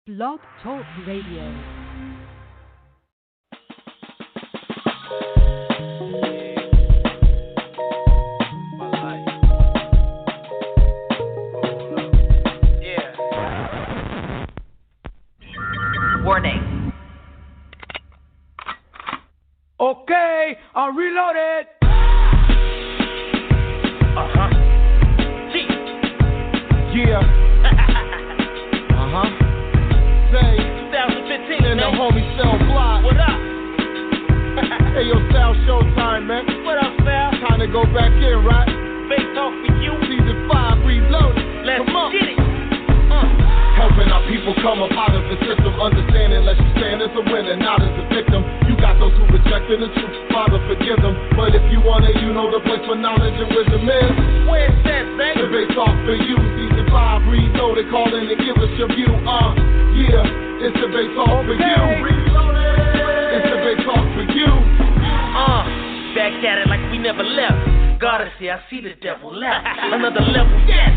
Blog Talk Radio. Warning. Okay, I'm reloaded. Yeah. Say 2015. and the man. homie Cell Block. What up? Hey, yo, Sal, showtime, man. What up, Sal? Time to go back in, right? Big talk for you. Season 5 reloaded. Let's Come on. get it. Helping our people come up out of the system, understanding lest you stand as a winner, not as a victim. You got those who rejected the truth, Father, forgive them. But if you want it, you know the place for knowledge and wisdom is. Where's that, Zach? The base off for you, season 5, reloaded, call in and give us your view. Yeah, it's the base off for you. It's the base off for you. Back at it like we never left. Gotta say, I see the devil left. Another level, yes.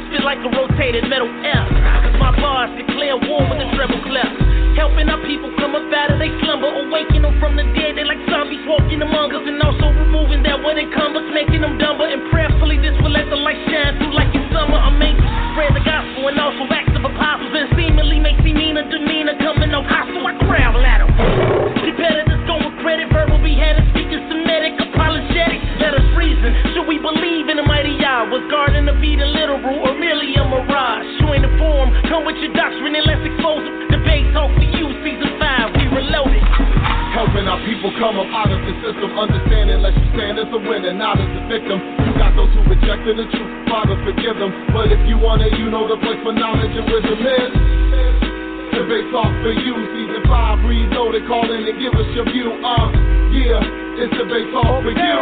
Feel like a rotated metal F. Cause my bars declare war with the treble clef. Helping our people come up out of their slumber, awaken them from the dead. They like zombies walking among us, and also removing that when it comes, making them dumber. And prayerfully, this will let the light shine through like in summer. I'm anxious to spread the gospel and also acts of apostles, and seemingly make demeanor coming off hostile. I growl at them. Competitors go with credit, verbal beheaded, speaking Semitic, apologetic. Let us reason. Should we believe in the mighty Yah? Was guarding the beat literal or merely a mirage? Join the forum, come with your doctrine and let's expose them. Debate talk for you, season 5, we reloaded. Helping our people come up out of the system, understanding lest you stand as a winner, not as a victim. You got those who rejected the truth, Father, forgive them. But if you want it, you know the place for knowledge and wisdom is. Debate talk for you, season 5, reloaded, call in and give us your view. Yeah, it's debate talk for you.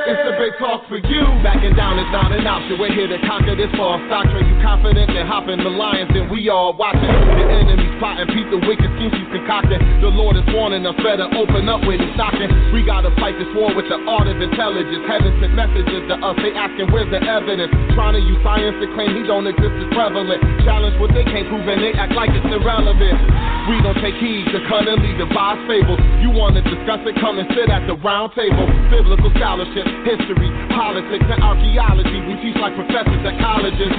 It's the big talk for you. Backing down is not an option. We're here to conquer this false doctrine. You confident and hopping the lions, and we all watching. The enemy's plotting, peep the wicked schemes he's concocting. The Lord is warning us, better open up when he's knocking. We gotta fight this war with the art of intelligence. Heaven sent messages to us, they asking where's the evidence. Trying to use science to claim he don't exist is prevalent. Challenge what they can't prove and they act like it's irrelevant. We don't take heed to cunningly devise fables. You wanna discuss it, come and sit at the round table. Biblical scholarship, history, politics, and archaeology. We teach like professors at colleges.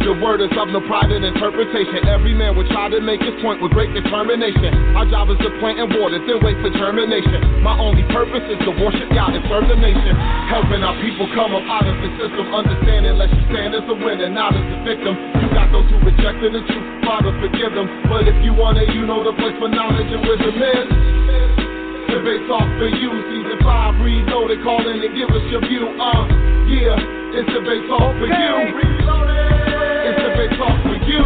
The word is of no private interpretation. Every man will try to make his point with great determination. Our job is to plant and water, then wait for germination. My only purpose is to worship God and serve the nation. Helping our people come up out of the system, understanding lest you stand as a winner, not as a victim. You got those who rejected the truth, Father, forgive them. But if you want it, you know the place for knowledge and wisdom is. Debate talk for you, season 5, reloaded, call in and give us your view. Yeah, it's debate talk for you. It's debate talk for you.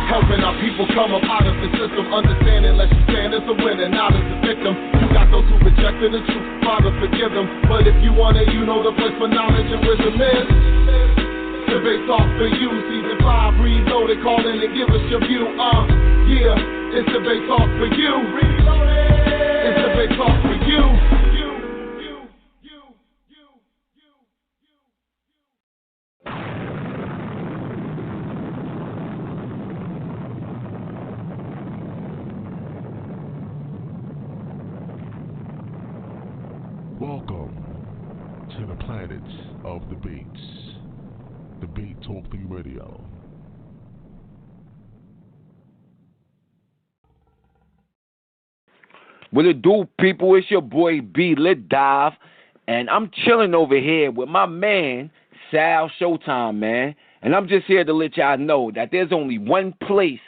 Helping our people come up out of the system, understanding lest you stand as a winner, not as a victim. You got those who rejected the truth, Father, forgive them. But if you want it, you know the place for knowledge and wisdom is. Debate talk for you, season 5, reloaded, call in and give us your view. Yeah, it's debate talk for you. It's a big talk for you. Welcome to the planets of the beats. The Beat Talk Thing Radio. What it do, people? It's your boy B Lit Dive, and I'm chilling over here with my man Sal Showtime, man. And I'm just here to let y'all know that there's only one place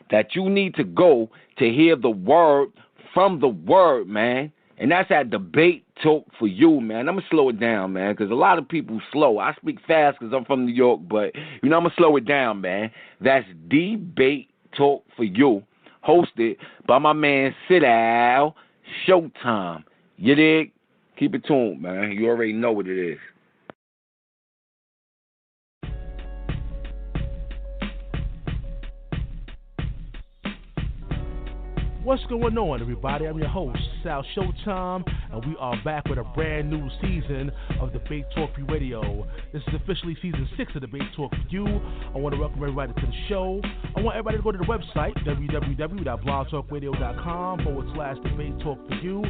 that you need to go to hear the word from the word, man. And that's at Debate Talk for You, man. I'm going to slow it down, man, because a lot of people slow. I speak fast because I'm from New York, but, I'm going to slow it down, man. That's Debate Talk for You, hosted by my man Micha'EL Showtime. You dig? Keep it tuned, man. You already know what it is. What's going on, everybody? I'm your host, Sal Showtime, and we are back with a brand new season of Debate Talk for You Radio. This is officially season 6 of Debate Talk for You. I want to welcome everybody to the show. I want everybody to go to the website, www.blogtalkradio.com/Debate Talk for You.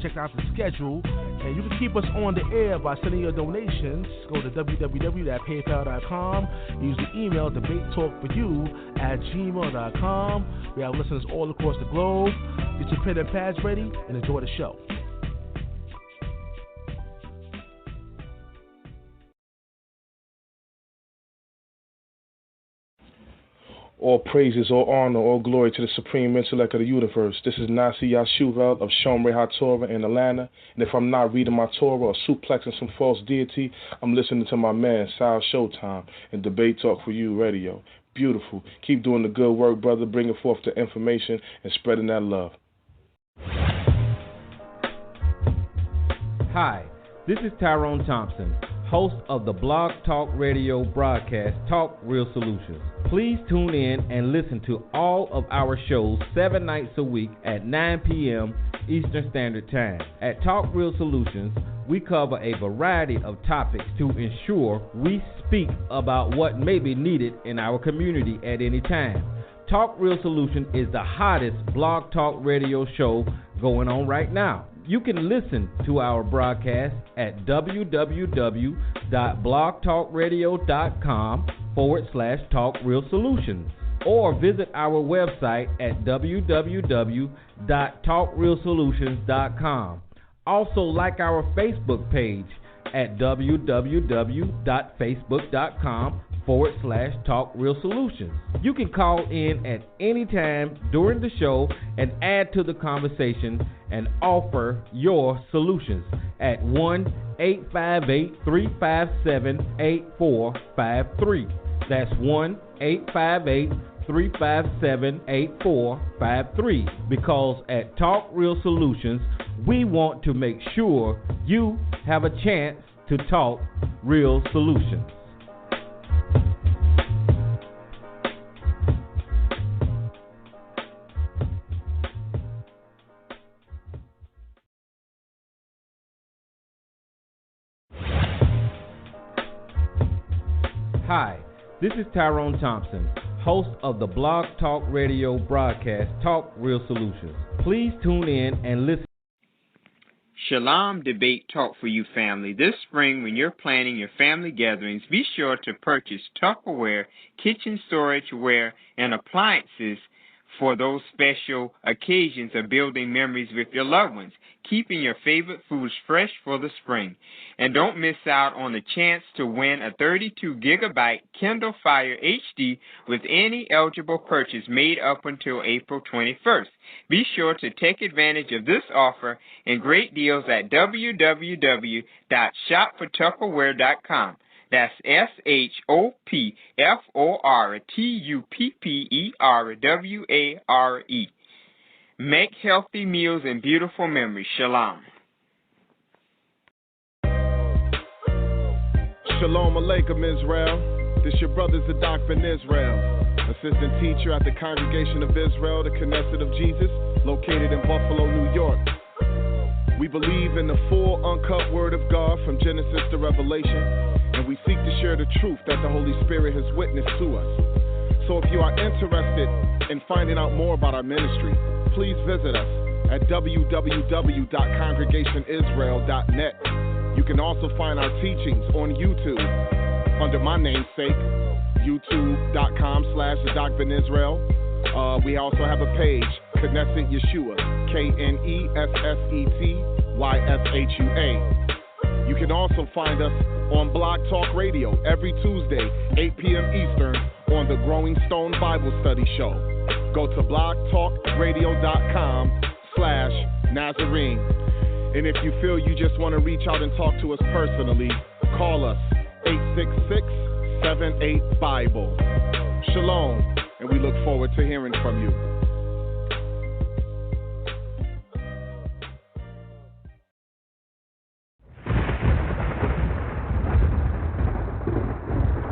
Check out the schedule, and you can keep us on the air by sending your donations. Go to www.paypal.com. Use the email debatetalkforyou@gmail.com. We have listeners all across the globe. Get your pen and pads ready and enjoy the show. All praises, all honor, all glory to the supreme intellect of the universe. This is Nasi Yashuvel of Shomrei HaTorah in Atlanta. And if I'm not reading my Torah or suplexing some false deity, I'm listening to my man, Sal Showtime, and Debate Talk for You Radio. Beautiful. Keep doing the good work, brother, bringing forth the information and spreading that love. Hi, this is Tyrone Thompson, host of the Blog Talk Radio broadcast, Talk Real Solutions. Please tune in and listen to all of our shows 7 nights a week at 9 p.m. Eastern Standard Time. At Talk Real Solutions, we cover a variety of topics to ensure we speak about what may be needed in our community at any time. Talk Real Solutions is the hottest blog talk radio show going on right now. You can listen to our broadcast at www.blogtalkradio.com/Talk Real Solutions, or visit our website at www.talkrealsolutions.com. Also, like our Facebook page at www.facebook.com/Talk Real Solutions. You can call in at any time during the show and add to the conversation and offer your solutions at 1-858-357-8453. That's 1-858-357-8453. Because at Talk Real Solutions, we want to make sure you have a chance to talk real solutions. Hi, this is Tyrone Thompson, host of the Blog Talk Radio broadcast, Talk Real Solutions. Please tune in and listen. Shalom, Debate Talk for You family. This spring, when you're planning your family gatherings, be sure to purchase Tupperware, kitchen storageware, and appliances for those special occasions of building memories with your loved ones, keeping your favorite foods fresh for the spring. And don't miss out on the chance to win a 32-gigabyte Kindle Fire HD with any eligible purchase made up until April 21st. Be sure to take advantage of this offer and great deals at www.shopfortupperware.com. That's SHOPFORTUPPERWARE. Make healthy meals and beautiful memories. Shalom. Shalom Aleichem, Israel. This your brother Zadok Ben Israel, assistant teacher at the Congregation of Israel, the Knesset of Jesus, located in Buffalo, New York. We believe in the full, uncut Word of God from Genesis to Revelation, and we seek to share the truth that the Holy Spirit has witnessed to us. So if you are interested in finding out more about our ministry, please visit us at www.congregationisrael.net. You can also find our teachings on YouTube under my namesake, youtube.com/Zadok Ben Israel. We also have a page, Knesset Yeshua, KNESSETYSHUA. You can also find us on Blog Talk Radio every Tuesday, 8 p.m. Eastern, on the Growing Stone Bible Study Show. Go to blogtalkradio.com/Nazarene. And if you feel you just want to reach out and talk to us personally, call us 866-78-BIBLE. Shalom, and we look forward to hearing from you.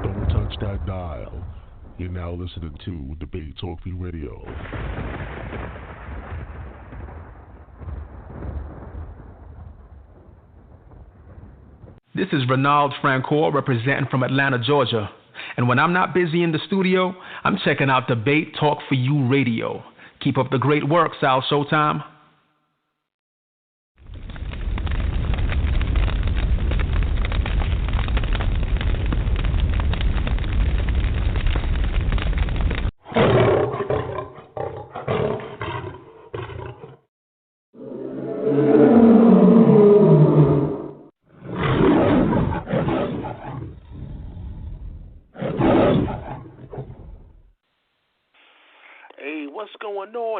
Don't touch that dial. You're now listening to Debate Talk for You Radio. This is Renald Francoeur representing from Atlanta, Georgia. And when I'm not busy in the studio, I'm checking out Debate Talk for You Radio. Keep up the great work, Sal Showtime.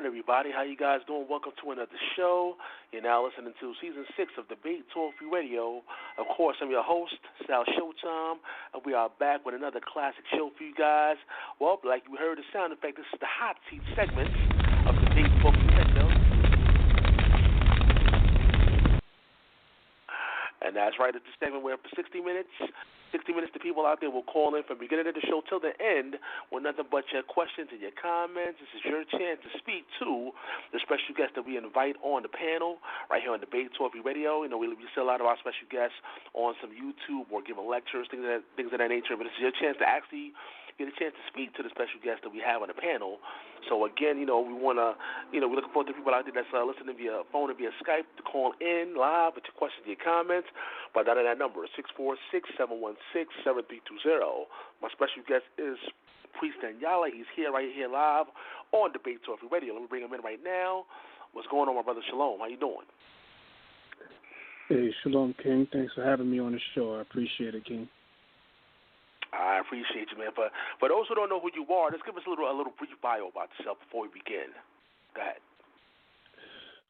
Everybody, how you guys doing? Welcome to another show. You're now listening to Season 6 of Debate Talk Free Radio. Of course, I'm your host, Sal Showtime, and we are back with another classic show for you guys. Well, like you heard the sound effect, this is the hot seat segment of Debate Talk Free Radio. And that's right, at this segment we're up for 60 minutes. 60 minutes, the people out there will call in from the beginning of the show till the end with nothing but your questions and your comments. This is your chance to speak to the special guests that we invite on the panel right here on Debate Talk Radio. You know, we see a lot of our special guests on some YouTube or giving lectures, things of that nature. But this is your chance to actually get a chance to speak to the special guests that we have on the panel. So, again, you know, we want to, you know, we're looking forward to people out there that's listening via phone and via Skype to call in live with your questions and your comments. By that number, 646-716-7320. My special guest is Priest Danyaahla. He's right here live on Debate Talk Radio. Let me bring him in right now. What's going on, my brother? Shalom. How you doing? Hey, Shalom, King. Thanks for having me on the show. I appreciate it, King. I appreciate you, man. For those who don't know who you are, just give us a little brief bio about yourself before we begin. Go ahead.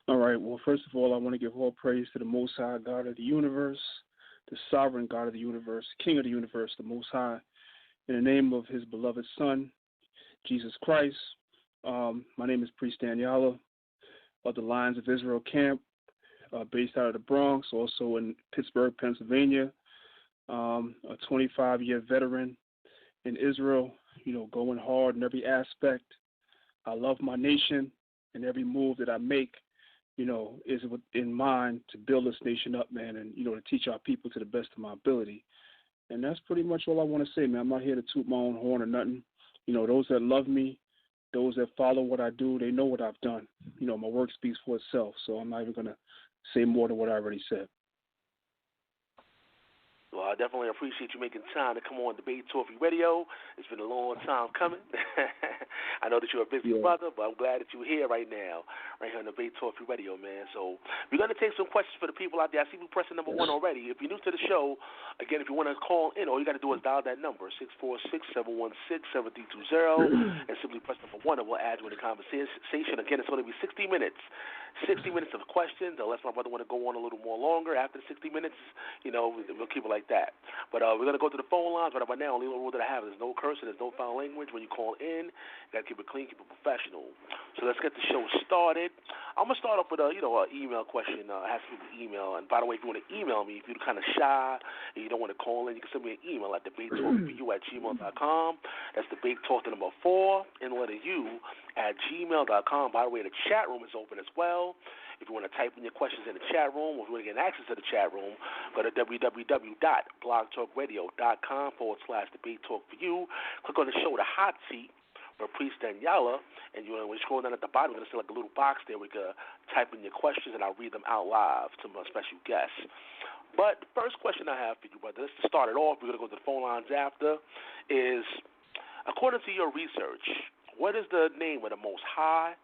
All right. Well, first of all, I want to give all praise to the Most High God of the universe, the sovereign God of the universe, King of the universe, the Most High, in the name of his beloved Son, Jesus Christ. My name is Priest Danyaahla of the Lions of Israel camp, based out of the Bronx, also in Pittsburgh, Pennsylvania. A 25-year veteran in Israel, you know, going hard in every aspect. I love my nation, and every move that I make, you know, is in mind to build this nation up, man, and, you know, to teach our people to the best of my ability. And that's pretty much all I want to say, man. I'm not here to toot my own horn or nothing. You know, those that love me, those that follow what I do, they know what I've done. You know, my work speaks for itself, so I'm not even going to say more than what I already said. Well, I definitely appreciate you making time to come on Debate Talk Radio. It's been a long time coming. I know that you're a busy brother, but I'm glad that you're here right now, right here on Debate Talk Radio, man. So we're going to take some questions for the people out there. I see you pressing number 1 already. If you're new to the show, again, if you want to call in, all you got to do is dial that number, 646-716-7320, and simply press number 1, and we'll add you in the conversation. Again, it's going to be 60 minutes. 60 minutes of questions, unless my brother want to go on a little more longer. After the 60 minutes, you know, we'll keep it like that. But we're going to go to the phone lines right now. Only rule that I have is no cursing, there's no foul language. When you call in, you got to keep it clean, keep it professional. So let's get the show started. I'm going to start off with an email question. It has to be email. And by the way, if you want to email me, if you're kind of shy and you don't want to call in, you can send me an email at debatetalkforyou@gmail.com. That's debatetalk, the number 4, and letter U @gmail.com. By the way, the chat room is open as well. If you want to type in your questions in the chat room, or if you want to get access to the chat room, go to www.blogtalkradio.com/debatetalkforyou. Click on the show, The Hot Seat, for Priest Danyaahla, and when you scroll down at the bottom, you're going to see like a little box there where you can type in your questions, and I'll read them out live to my special guests. But the first question I have for you, brother, just to start it off, we're going to go to the phone lines after, is, according to your research, what is the name of the Most High?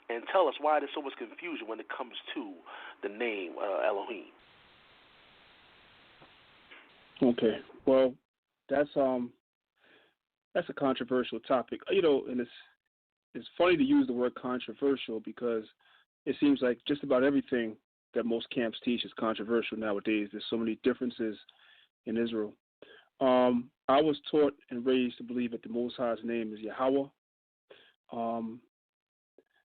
And tell us why there's so much confusion when it comes to the name Elohim. Okay, well, that's a controversial topic. You know, and it's funny to use the word controversial because it seems like just about everything that most camps teach is controversial nowadays. There's so many differences in Israel. I was taught and raised to believe that the Most High's name is Yahweh.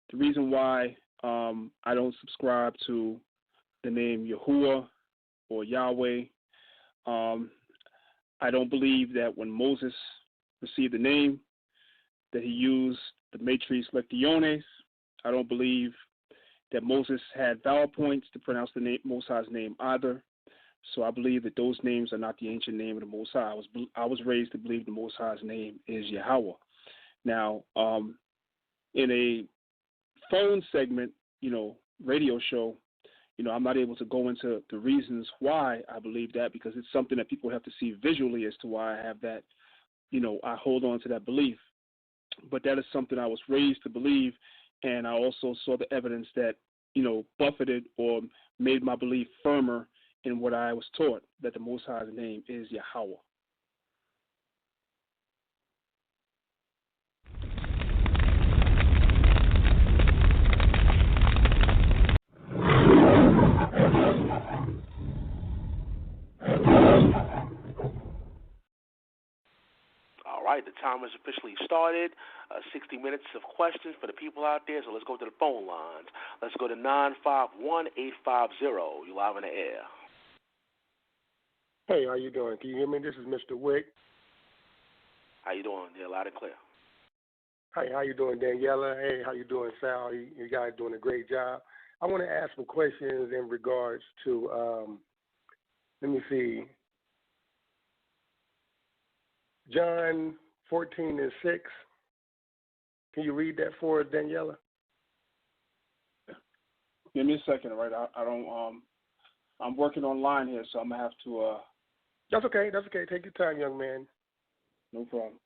The reason why I don't subscribe to the name Yahuwah or Yahweh, I don't believe that when Moses received the name that he used the matrice lectiones. I don't believe that Moses had vowel points to pronounce the name, Most High's name either. So I believe that those names are not the ancient name of the Most High. I was raised to believe the Most High's name is Yahweh. Now, in a phone segment, radio show, I'm not able to go into the reasons why I believe that, because it's something that people have to see visually as to why I have that, I hold on to that belief. But that is something I was raised to believe, and I also saw the evidence that, buffeted or made my belief firmer in what I was taught, that the Most High's name is Yahweh. All right, the time has officially started. 60 minutes of questions for the people out there, so let's go to the phone lines. Let's go to 951-850. You're live in the air. Hey, how you doing? Can you hear me? This is Mr. Wick. How you doing? Yeah, loud and clear. Hi, how you doing, Danyaahla? Hey, how you doing, Sal? You guys doing a great job. I want to ask some questions in regards to, let me see, John 14:6. Can you read that for us, Danyaahla? Give me a second, all right? I don't. I'm working online here, so I'm gonna have to. That's okay. That's okay. Take your time, young man. No problem.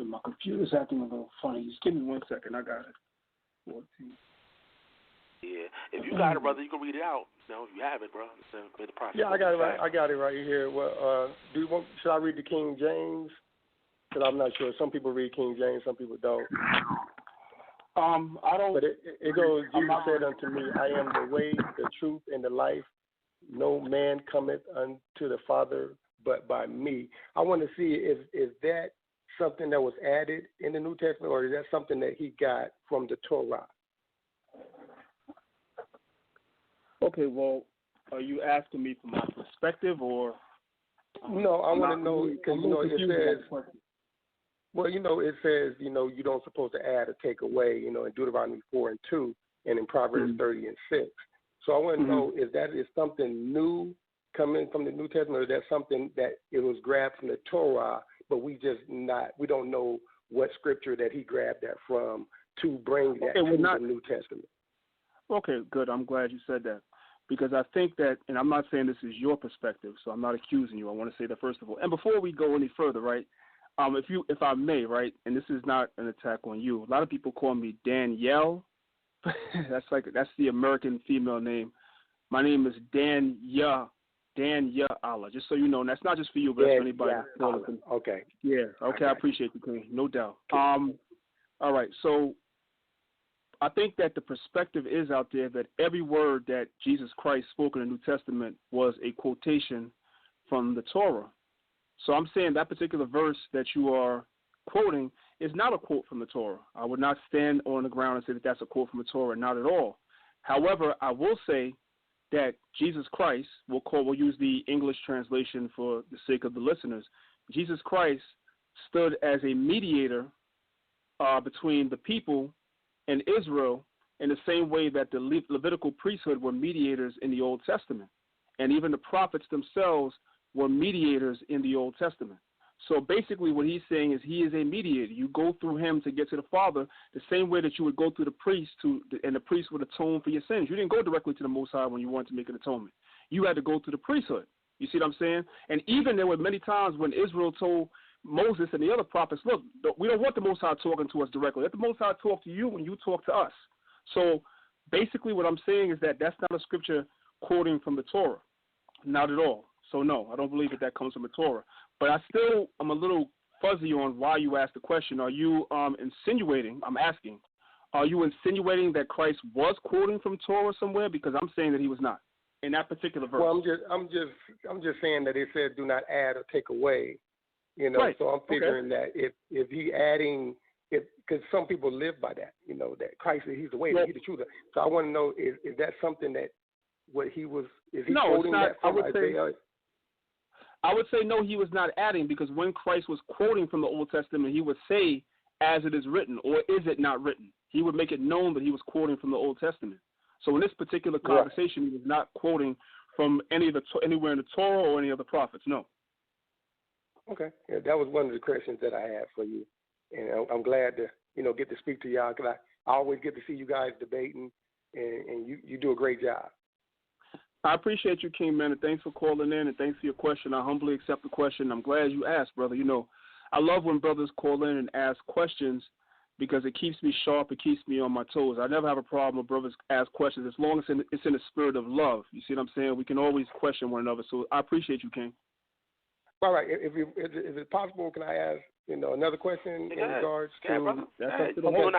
My computer's acting a little funny. Just give me 1 second. I got it. 14. Yeah, if you got it, brother, you can read it out. If you have it, bro. The process. Yeah, I got it right. I got it right here. Well, should I read the King James? Because I'm not sure. Some people read King James, some people don't. I don't. But it goes. Jesus said unto me, I am the way, the truth, and the life. No man cometh unto the Father but by me. I want to see is that something that was added in the New Testament, or is that something that he got from the Torah? Okay, well, are you asking me from my perspective, or? No, I want to know, because, it says, well, it says, you don't supposed to add or take away, in Deuteronomy 4:2, and in Proverbs 30:6. So I want to know, is something new coming from the New Testament, or is that something that it was grabbed from the Torah, but we don't know what scripture that he grabbed that from to bring that to the New Testament? Okay, good. I'm glad you said that, because I think that, and I'm not saying this is your perspective, so I'm not accusing you. I want to say that first of all. And before we go any further, right, if I may, right, and this is not an attack on you. A lot of people call me Danyaahla. that's the American female name. My name is Danyaahla, just so you know. And that's not just for you, but that's for anybody. Okay. Yeah. Okay. I appreciate you, Queen. No doubt. All right. So I think that the perspective is out there that every word that Jesus Christ spoke in the New Testament was a quotation from the Torah. So I'm saying that particular verse that you are quoting is not a quote from the Torah. I would not stand on the ground and say that that's a quote from the Torah, not at all. However, I will say that Jesus Christ, we'll use the English translation for the sake of the listeners, Jesus Christ stood as a mediator between the people and Israel in the same way that the Levitical priesthood were mediators in the Old Testament. And even the prophets themselves were mediators in the Old Testament. So basically what he's saying is he is a mediator. You go through him to get to the Father the same way that you would go through the priest and the priest would atone for your sins. You didn't go directly to the Most High when you wanted to make an atonement. You had to go through the priesthood. You see what I'm saying? And even there were many times when Israel told Moses and the other prophets, look, we don't want the Most High talking to us directly. Let the Most High talk to you when you talk to us. So basically what I'm saying is that that's not a scripture quoting from the Torah. Not at all. So no, I don't believe that comes from the Torah. But I still am a little fuzzy on why you asked the question. Are you insinuating, I'm asking, are you insinuating that Christ was quoting from Torah somewhere? Because I'm saying that he was not in that particular verse. Well, I'm just saying that it said do not add or take away. Right. So I'm figuring that if because some people live by that, that Christ, he's the way, he's the truth. So I want to know, is that something that what he was, is he quoting that from Isaiah? I would say no, he was not adding, because when Christ was quoting from the Old Testament, he would say, as it is written, or is it not written? He would make it known that he was quoting from the Old Testament. So in this particular conversation, he was not quoting from anywhere in the Torah or any of the prophets, no. Okay. Yeah, that was one of the questions that I had for you. And I'm glad to, get to speak to y'all, because I always get to see you guys debating, and you do a great job. I appreciate you, King, man, and thanks for calling in, and thanks for your question. I humbly accept the question. I'm glad you asked, brother. I love when brothers call in and ask questions, because it keeps me sharp. It keeps me on my toes. I never have a problem when brothers ask questions, as long as it's in the spirit of love. You see what I'm saying? We can always question one another. So I appreciate you, King. All right. If it's possible, can I ask another question in regards to? That's up to the host.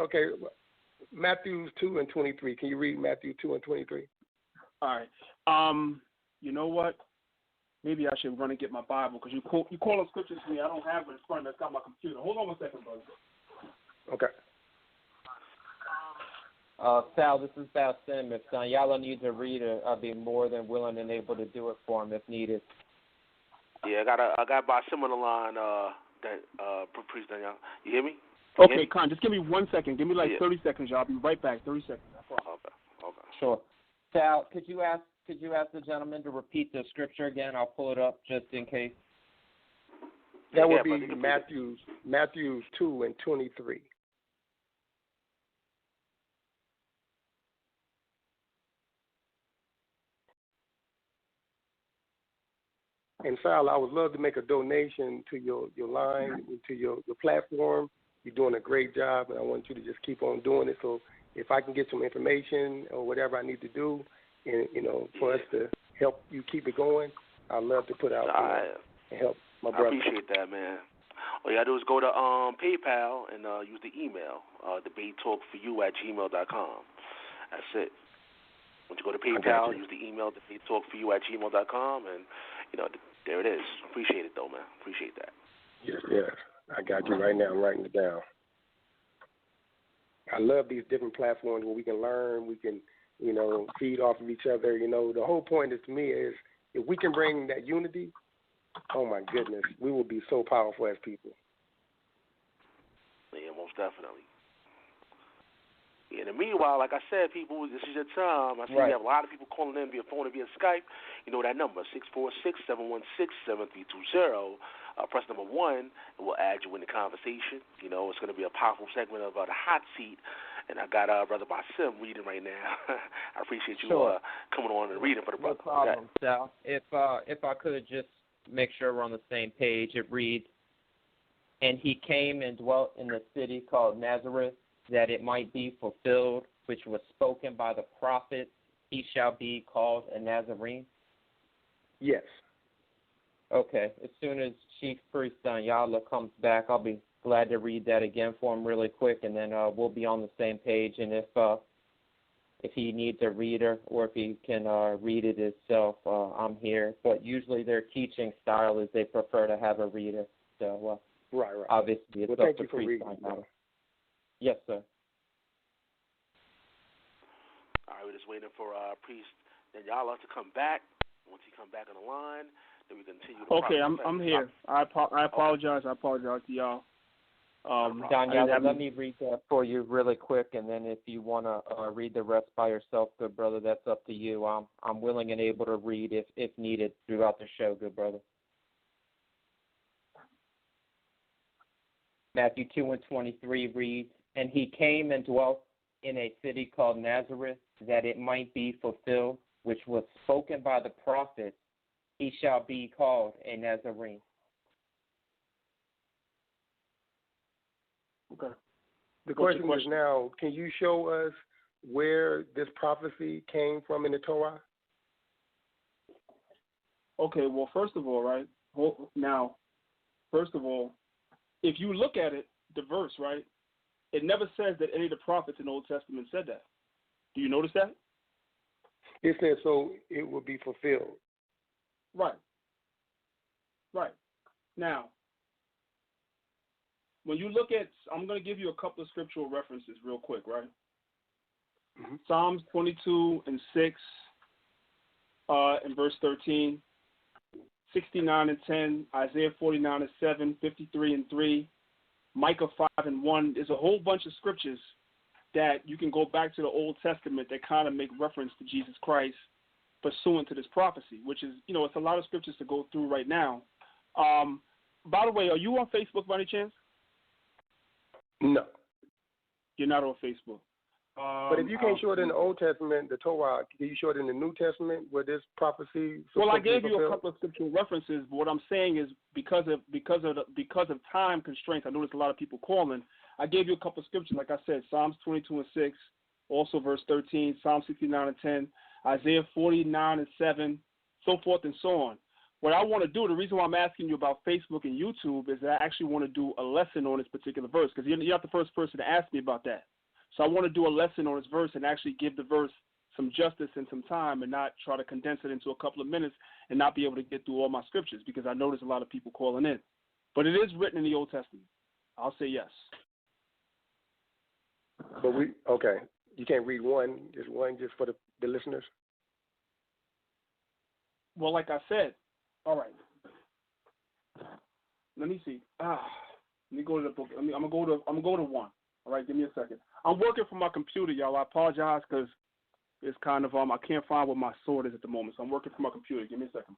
Okay. Matthew 2:23. Can you read Matthew 2:23? All right. You know what? Maybe I should run and get my Bible, because you call the scriptures to me. I don't have it in front of me. It's got my computer. Hold on 1 second, brother. Okay. Sal, this is Basim. If Danyaahla needs a reader, I'll be more than willing and able to do it for him if needed. Yeah, I got Basim on the line. Priest Danyaahla. You hear me? Okay, Khan, just give me 1 second. Give me 30 seconds, y'all. I'll be right back. 30 seconds. Okay. Sure. Sal, could you ask the gentleman to repeat the scripture again? I'll pull it up just in case. That would be Matthew 2:23. And Sal, I would love to make a donation to your line, to your platform. You're doing a great job, and I want you to just keep on doing it. So if I can get some information or whatever I need to do, and for us to help you keep it going, I'd love to put out and help my brother. I appreciate that, man. All you gotta do is go to PayPal and use the email, debatetalkforyou@gmail.com. That's it. Once you go to PayPal, use the email, debatetalkforyou@gmail.com, and there it is. Appreciate it, though, man. Appreciate that. Yes. I got you right now. I'm writing it down. I love these different platforms where we can learn, we can, feed off of each other. The whole point to me is if we can bring that unity, oh my goodness, we will be so powerful as people. Yeah, most definitely. In the meanwhile, like I said, people, this is your time. I see you have a lot of people calling in via phone and via Skype. You know that number, 646-716-7320. Press number 1, and we'll add you in the conversation. It's going to be a powerful segment of the hot seat. And I got Brother Basim reading right now. I appreciate you coming on and reading for the brother. No problem, Sal. If I could just make sure we're on the same page, it reads, "And he came and dwelt in the city called Nazareth, that it might be fulfilled, which was spoken by the prophet, he shall be called a Nazarene." Yes. Okay. As soon as Chief Priest Danyaahla comes back, I'll be glad to read that again for him really quick, and then we'll be on the same page. And if he needs a reader or if he can read it himself, I'm here. But usually their teaching style is they prefer to have a reader. So right. Obviously it's up to Priest Danyaahla. Yes, sir. All right, we're just waiting for Priest Danyaahla to come back. Once he comes back on the line, then we continue. Okay, I'm here. I apologize. I apologize to y'all. Danyaahla, let me read that for you really quick, and then if you want to read the rest by yourself, good brother, that's up to you. I'm willing and able to read if needed throughout the show, good brother. Matthew 2:23 reads, "And he came and dwelt in a city called Nazareth, that it might be fulfilled, which was spoken by the prophet, he shall be called a Nazarene." Okay. The question is now, can you show us where this prophecy came from in the Torah? Okay, well, first of all, if you look at it, the verse, right, it never says that any of the prophets in the Old Testament said that. Do you notice that? It says so it will be fulfilled. Right. Now, when you look at, I'm going to give you a couple of scriptural references real quick, right? Mm-hmm. Psalms 22 and 6, in verse 13, 69 and 10, Isaiah 49 and 7, 53 and 3, Micah 5 and 1. There's a whole bunch of scriptures that you can go back to the Old Testament that kind of make reference to Jesus Christ pursuant to this prophecy, which is, it's a lot of scriptures to go through right now. By the way, are you on Facebook by any chance? No. You're not on Facebook. But if you can't show it in the Old Testament, the Torah, can you show it in the New Testament where this prophecy? Well, I gave you a couple of scriptural references, but what I'm saying is because of time constraints, I noticed a lot of people calling. I gave you a couple of scriptures, like I said, Psalms 22 and 6, also verse 13, Psalm 69 and 10, Isaiah 49 and 7, so forth and so on. What I want to do, the reason why I'm asking you about Facebook and YouTube is that I actually want to do a lesson on this particular verse, because you're not the first person to ask me about that. So I want to do a lesson on this verse and actually give the verse some justice and some time and not try to condense it into a couple of minutes and not be able to get through all my scriptures, because I know there's a lot of people calling in. But it is written in the Old Testament. I'll say yes. But you can't read one just for the listeners? Well, like I said, all right. Let me see. Let me go to the book. I'm gonna go to one. All right, give me a second. I'm working from my computer, y'all. I apologize because it's kind of I can't find where my sword is at the moment, so I'm working from my computer. Give me a second.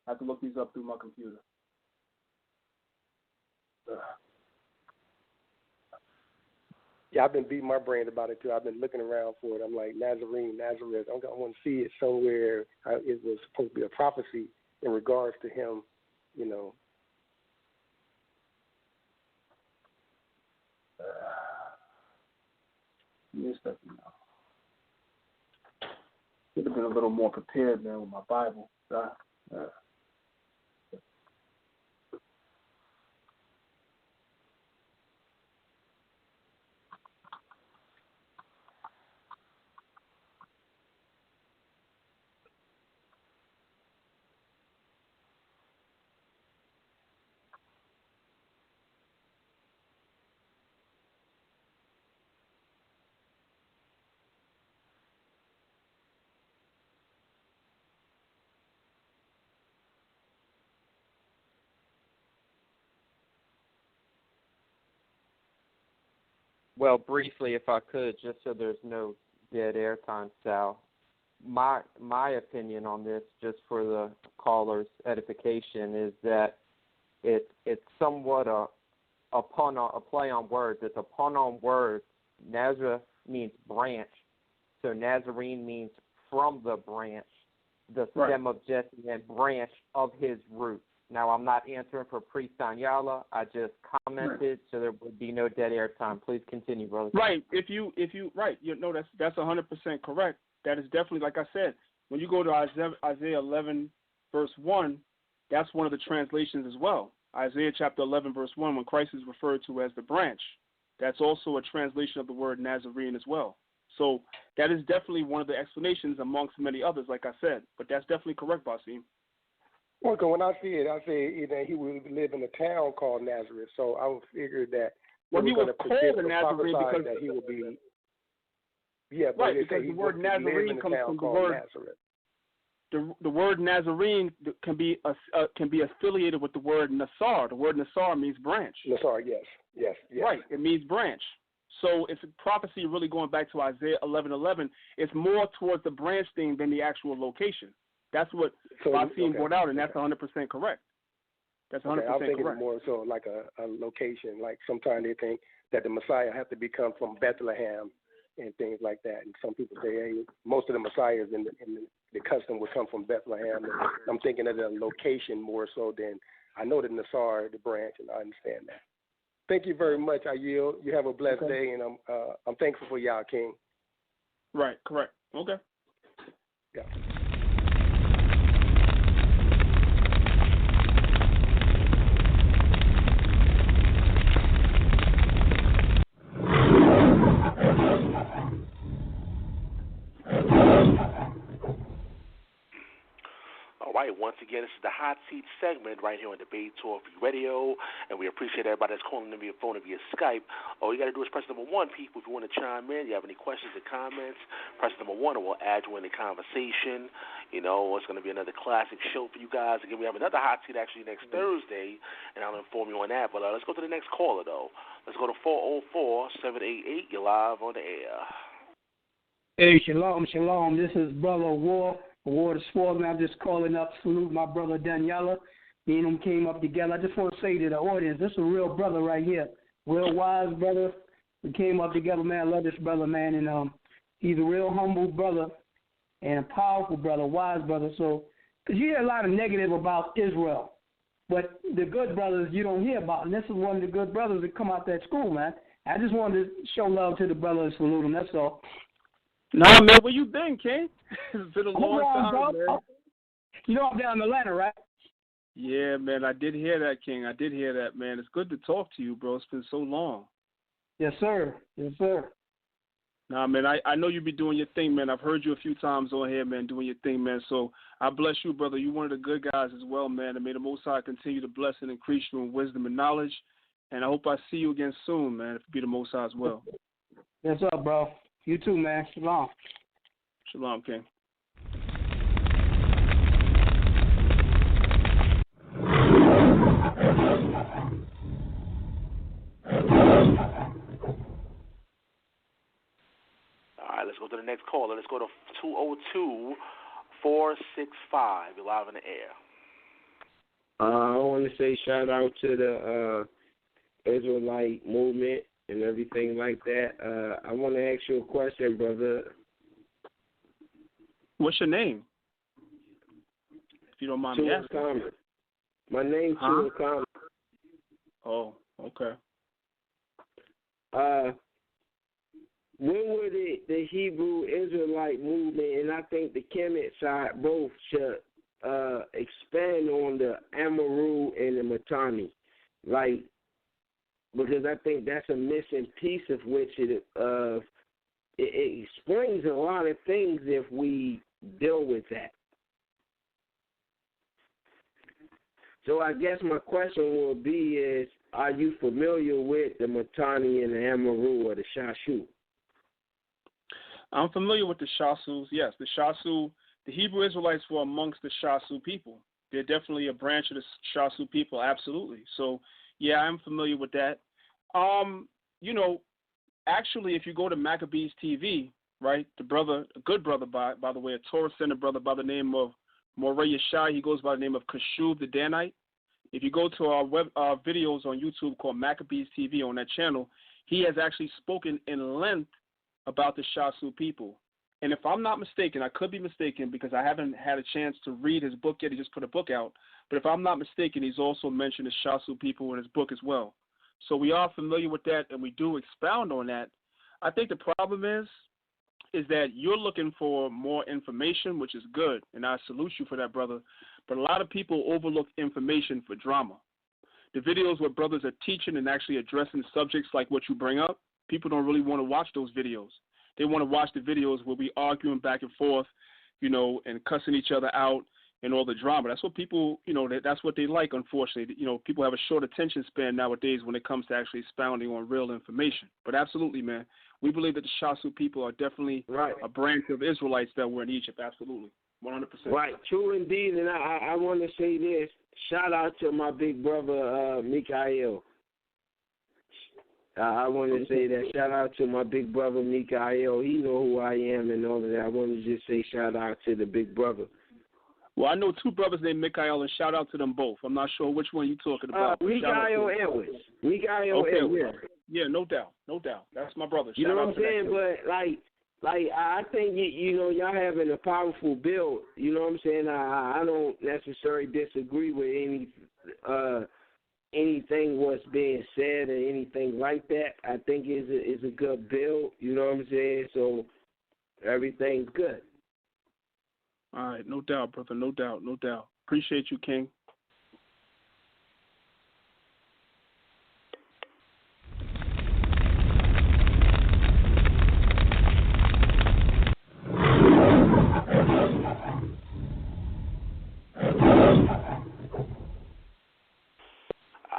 I have to look these up through my computer. Yeah, I've been beating my brain about it too. I've been looking around for it. I'm like, Nazarene, Nazareth. I want to see it somewhere. It was supposed to be a prophecy in regards to him, Give me a second now. Should have been a little more prepared, man, with my Bible. Well, briefly, if I could, just so there's no dead air time, Sal. My opinion on this, just for the caller's edification, is that it's somewhat a play on words. It's a pun on words. Nazareth means branch, so Nazarene means from the branch, the stem of Jesse and branch of his root. Now, I'm not answering for Priest Danyaahla. I just commented, so there would be no dead air time. Please continue, brother. Right. If you that's 100% correct. That is definitely, like I said, when you go to Isaiah 11, verse 1, that's one of the translations as well. Isaiah chapter 11, verse 1, when Christ is referred to as the branch, that's also a translation of the word Nazarene as well. So that is definitely one of the explanations amongst many others, like I said. But that's definitely correct, Basim. Well, when I see it, I say he would live in a town called Nazareth. So I would figure that he was called a Nazarene because that he would be. Yeah, but because the word Nazarene comes from the word Nazareth. The word Nazarene can be affiliated with the word Nasar. The word Nasar means branch. Nasar, yes. Right, it means branch. So it's a prophecy really going back to Isaiah 11:11. It's more towards the branch thing than the actual location. That's what Basim brought out, and that's 100% correct. That's 100% correct. I'm thinking more so like a location. Like sometimes they think that the Messiah has to become from Bethlehem and things like that. And some people say, hey, most of the Messiahs in the custom would come from Bethlehem. And I'm thinking of the location more so than I know the Nasar, the branch, and I understand that. Thank you very much. I yield. You have a blessed day, and I'm thankful for y'all, King. Right. Correct. Okay. Yeah. All right, once again, This is the Hot Seat segment right here on Debate Talk Radio, and we appreciate everybody that's calling in via phone and via Skype. All you got to do is press number 1, people, if you want to chime in. You have any questions or comments, press number 1, and we'll add you in the conversation. You know, it's going to be another classic show for you guys. Again, we have another Hot Seat actually next Thursday, and I'll inform you on that. But let's go to the next caller, though. Let's go to 404-788. You're live on the air. Hey, shalom, shalom. This is Brother War the Sportsman. I'm just calling up to salute my brother Danyaahla. Me and him came up together. I just want to say to the audience, this is a real brother right here. Real wise brother. We came up together, man. I love this brother, man. And he's a real humble brother and a powerful brother, wise brother. So, because you hear a lot of negative about Israel, but the good brothers you don't hear about. And this is one of the good brothers that come out that school, man. I just wanted to show love to the brother and salute him. That's all. Nah, man, where you been, King? It's been a long time, bro. man. You know I'm down in Atlanta, right? Yeah, man, I did hear that, King. I did hear that, man. It's good to talk to you, bro. It's been so long. Yes, sir. Yes, sir. Nah, man, I know you be doing your thing, man. I've heard you a few times on here, man, doing your thing, man. So I bless you, brother. You're one of the good guys as well, man. And may the Most High continue to bless and increase you in wisdom and knowledge. And I hope I see you again soon, man, if you be the Most High as well. Yes, sir, bro. You too, man. Shalom. Shalom, King. All right, let's go to the next caller. Let's go to 202-465. You're live in the air. I want to say shout out to the Israelite movement and everything like that. I want to ask you a question, brother. What's your name? If you don't mind me asking. Common. My name's Common. Oh, okay. When were the Hebrew Israelite movement, and I think the Kemet side both should expand on the Amaru and the Matani, like, because I think that's a missing piece of which it explains a lot of things if we deal with that. So I guess my question will be is, are you familiar with the Matani and the Amaru or the Shashu? I'm familiar with the Shasus, yes. The Shasu, the Hebrew Israelites were amongst the Shasu people. They're definitely a branch of the Shasu people, absolutely. So, yeah, I'm familiar with that. You know, actually, if you go to Maccabees TV, right, the brother, a good brother, by the way, a Torah-centered brother by the name of Moreh Yeshai, he goes by the name of Kashuv the Danite. If you go to our videos on YouTube called Maccabees TV on that channel, he has actually spoken in length about the Shasu people. And if I'm not mistaken, I could be mistaken because I haven't had a chance to read his book yet. He just put a book out. But if I'm not mistaken, he's also mentioned the Shasu people in his book as well. So we are familiar with that, and we do expound on that. I think the problem is that you're looking for more information, which is good, and I salute you for that, brother. But a lot of people overlook information for drama. The videos where brothers are teaching and actually addressing subjects like what you bring up, people don't really want to watch those videos. They want to watch the videos where we arguing back and forth, you know, and cussing each other out and all the drama. That's what people, you know, that's what they like, unfortunately. You know, people have a short attention span nowadays when it comes to actually expounding on real information. But absolutely, man, we believe that the Shasu people are definitely a branch of Israelites that were in Egypt, absolutely, 100%. Right, true indeed. And I want to say this. Shout out to my big brother, Micha'EL. I want to say that. Shout out to my big brother, Micha'EL. He know who I am and all of that. I want to just say shout out to the big brother. Well, I know two brothers named Micha'EL, and shout out to them both. I'm not sure which one you're talking about. Micha'EL Edwards. Micha'EL Edwards. Yeah, no doubt. That's my brother. You know what I'm saying? But, like I think, you know, y'all having a powerful build. You know what I'm saying? I don't necessarily disagree with anything what's being said or anything like that. I think it's a good build. You know what I'm saying? So everything's good. All right, no doubt, brother, no doubt. Appreciate you, King.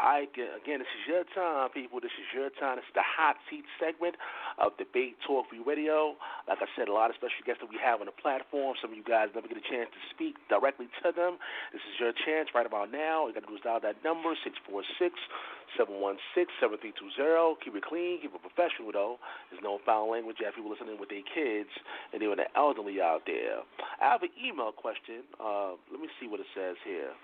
Again, this is your time, people. This is your time. This is the hot seat segment of Debate Talk Free Radio. Like I said, a lot of special guests that we have on the platform. Some of you guys never get a chance to speak directly to them. This is your chance right about now. You got to do is dial that number, 646-716-7320. Keep it clean. Keep it professional, though. There's no foul language. You have people listening with their kids and even the elderly out there. I have an email question. Let me see what it says here.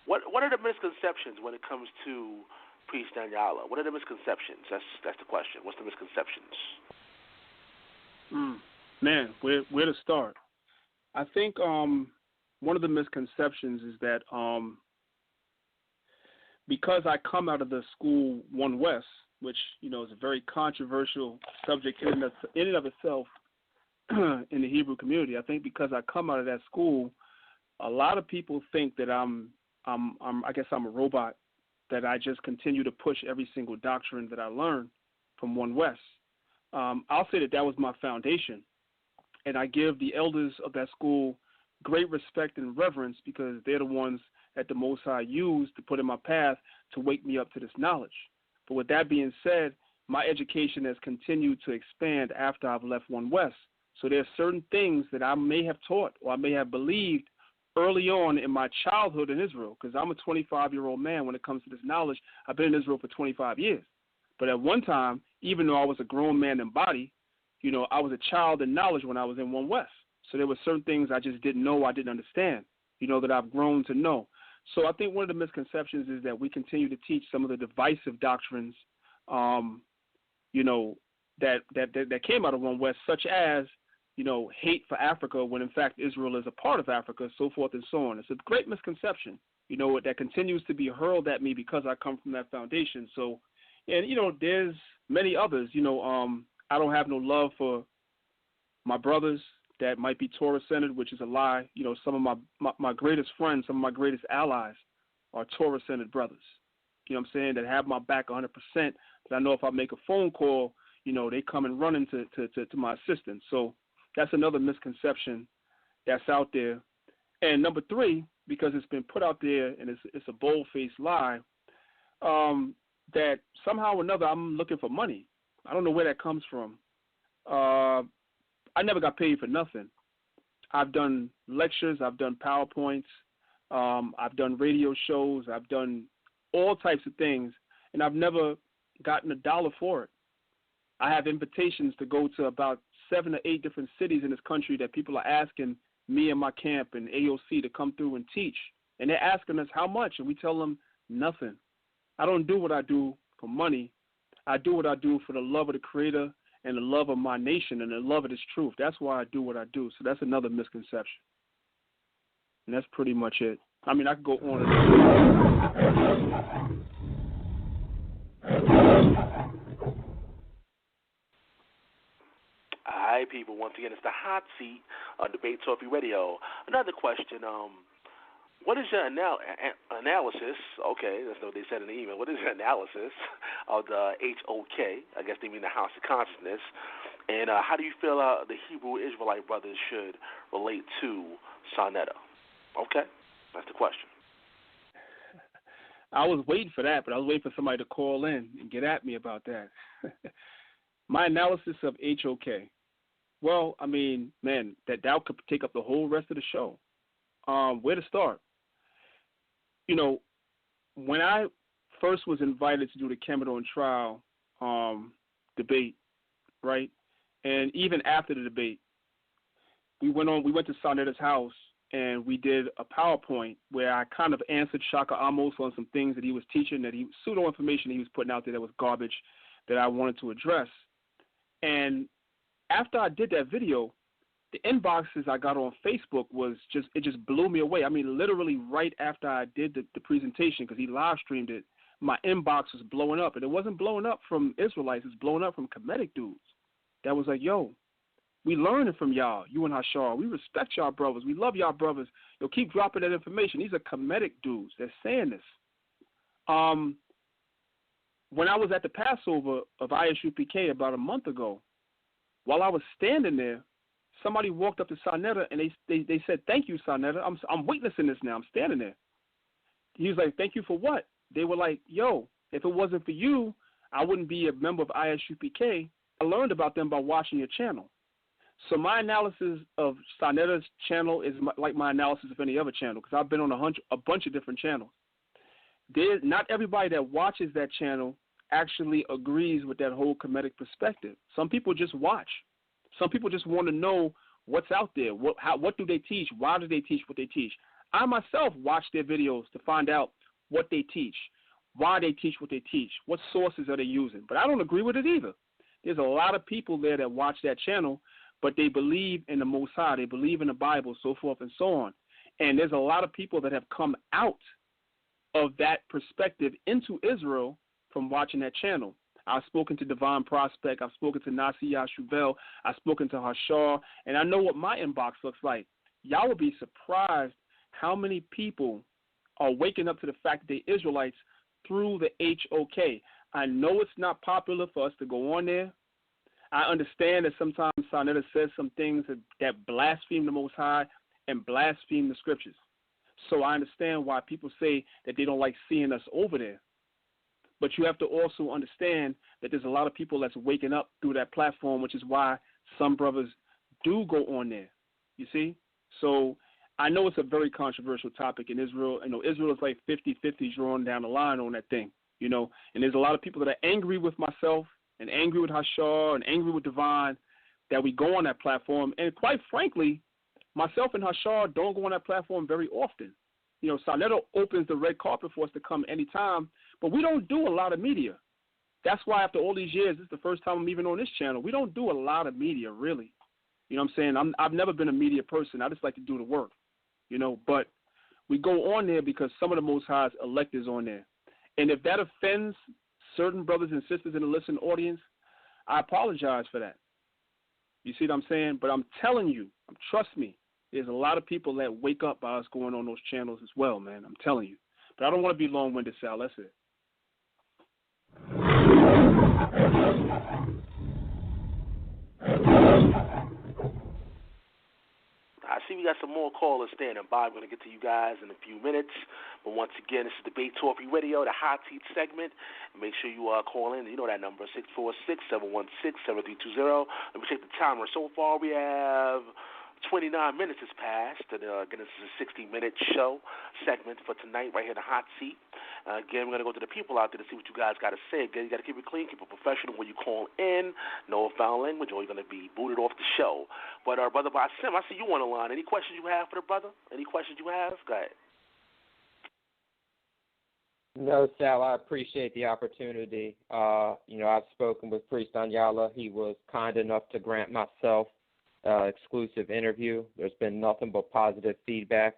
What are the misconceptions when it comes to Priest Danyaahla? What are the misconceptions? That's the question. What's the misconceptions? Man, where to start? I think one of the misconceptions is that because I come out of the school One West, which is a very controversial subject in and of itself in the Hebrew community. I think because I come out of that school, a lot of people think that I guess I'm a robot, that I just continue to push every single doctrine that I learned from One West. I'll say that was my foundation, and I give the elders of that school great respect and reverence because they're the ones that the Most High used to put in my path to wake me up to this knowledge. But with that being said, my education has continued to expand after I've left One West. So there are certain things that I may have taught or I may have believed early on in my childhood in Israel, because I'm a 25-year-old man when it comes to this knowledge. I've been in Israel for 25 years. But at one time, even though I was a grown man in body, I was a child in knowledge when I was in One West. So there were certain things I just didn't know, I didn't understand, that I've grown to know. So I think one of the misconceptions is that we continue to teach some of the divisive doctrines, that came out of One West, such as hate for Africa when in fact Israel is a part of Africa, so forth and so on. It's a great misconception, that continues to be hurled at me because I come from that foundation. So, and there's many others. I don't have no love for my brothers that might be Torah-centered, which is a lie. Some of my greatest friends, some of my greatest allies are Torah-centered brothers. That have my back 100%. That I know if I make a phone call, they come and run into to my assistance. So that's another misconception that's out there. And number three, because it's been put out there and it's a bold-faced lie, that somehow or another I'm looking for money. I don't know where that comes from. I never got paid for nothing. I've done lectures. I've done PowerPoints. I've done radio shows. I've done all types of things, and I've never gotten $1 for it. I have invitations to go to about 7 or 8 different cities in this country that people are asking me and my camp and AOC to come through and teach. And they're asking us how much, and we tell them nothing. I don't do what I do for money. I do what I do for the love of the Creator and the love of my nation and the love of this truth. That's why I do what I do. So that's another misconception. And that's pretty much it. I mean, I could go on and on. Hi, people. Once again, it's the hot seat on Debate Talk Free Radio. Another question. What is your analysis? Okay, that's what they said in the email. What is your analysis of the HOK? I guess they mean the House of Consciousness. And how do you feel the Hebrew Israelite brothers should relate to Sonetta? Okay, that's the question. I was waiting for that, but I was waiting for somebody to call in and get at me about that. My analysis of HOK. Well, I mean, man, that could take up the whole rest of the show. Where to start? When I first was invited to do the Cameron trial debate, right, and even after the debate, we went to Sonetta's house and we did a PowerPoint where I kind of answered Shaka Amos on some things that he was teaching, pseudo information he was putting out there that was garbage that I wanted to address. And after I did that video, the inboxes I got on Facebook it just blew me away. I mean, literally right after I did the presentation, because he live streamed it, my inbox was blowing up. And it wasn't blowing up from Israelites, it's blowing up from Kemetic dudes. That was like, yo, we learning from y'all, you and Hashar. We respect y'all brothers. We love y'all brothers. Yo, keep dropping that information. These are Kemetic dudes that's saying this. When I was at the Passover of ISUPK about a month ago, while I was standing there, somebody walked up to Sonetta and they said, "Thank you, Sonetta." I'm witnessing this now. I'm standing there. he was like, thank you for what? They were like, yo, if it wasn't for you, I wouldn't be a member of ISUPK. I learned about them by watching your channel. So my analysis of Sonetta's channel is like my analysis of any other channel, because I've been on a bunch of different channels. Not everybody that watches that channel actually agrees with that whole Kemetic perspective. Some people just watch. Some people just want to know what's out there. What do they teach? Why do they teach what they teach? I myself watch their videos to find out what they teach, why they teach what they teach, what sources are they using. But I don't agree with it either. There's a lot of people there that watch that channel, but they believe in the Most High. They believe in the Bible, so forth and so on. And there's a lot of people that have come out of that perspective into Israel from watching that channel. I've spoken to Divine Prospect. I've spoken to Danyaahla Shuvel. I've spoken to Hashar. And I know what my inbox looks like. Y'all would be surprised how many people are waking up to the fact that they're Israelites through the HOK. I know it's not popular for us to go on there. I understand that sometimes Sonetta says some things that blaspheme the Most High and blaspheme the Scriptures. So I understand why people say that they don't like seeing us over there. But you have to also understand that there's a lot of people that's waking up through that platform, which is why some brothers do go on there, you see? So I know it's a very controversial topic in Israel. I know Israel is like 50-50 drawn down the line on that thing, you know. And there's a lot of people that are angry with myself and angry with Hashar and angry with Divine that we go on that platform. And quite frankly, myself and Hashar don't go on that platform very often. You know, Sonetta opens the red carpet for us to come anytime, but we don't do a lot of media. That's why after all these years, this is the first time I'm even on this channel. We don't do a lot of media, really. You know what I'm saying? I've never been a media person. I just like to do the work, you know. But we go on there because some of the Most High's electors on there. And if that offends certain brothers and sisters in the listening audience, I apologize for that. You see what I'm saying? But I'm telling you, trust me, there's a lot of people that wake up by us going on those channels as well, man. I'm telling you. But I don't want to be long-winded, Sal. That's it. I see we got some more callers standing by. We're going to get to you guys in a few minutes. But once again, this is Debate Talk Radio, the Hot Seat segment. Make sure you call in. You know that number, 646-716-7320. Let me check the timer. So far, we have 29 minutes has passed. And again, this is a 60-minute show segment for tonight right here in the Hot Seat. Again, we're going to go to the people out there to see what you guys got to say. Again, you got to keep it clean, keep it professional when you call in. No foul language, or you're going to be booted off the show. But Brother Basim, I see you on the line. Any questions you have for the brother? Any questions you have? Go ahead. No, Sal, I appreciate the opportunity. I've spoken with Priest Danyaahla. He was kind enough to grant myself exclusive interview. There's been nothing but positive feedback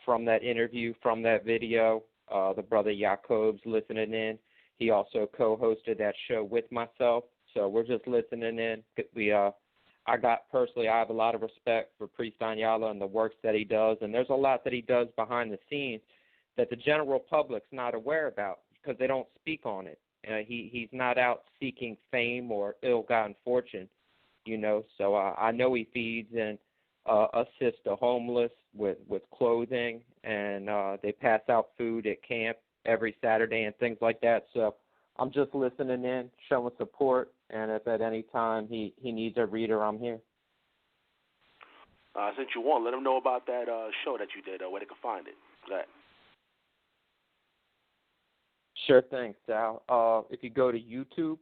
from that interview, from that video. The brother Jacob's listening in. He also co-hosted that show with myself, so we're just listening in. I have a lot of respect for Priest Danyaahla and the works that he does, and there's a lot that he does behind the scenes that the general public's not aware about because they don't speak on it. He's not out seeking fame or ill-gotten fortune, you know. So I know he feeds and assists the homeless with clothing, and they pass out food at camp every Saturday and things like that. So I'm just listening in, showing support, and if at any time he needs a reader, I'm here. Since you want, let them know about that show that you did, where they can find it. Go ahead. Sure thing, Sal. If you go to YouTube,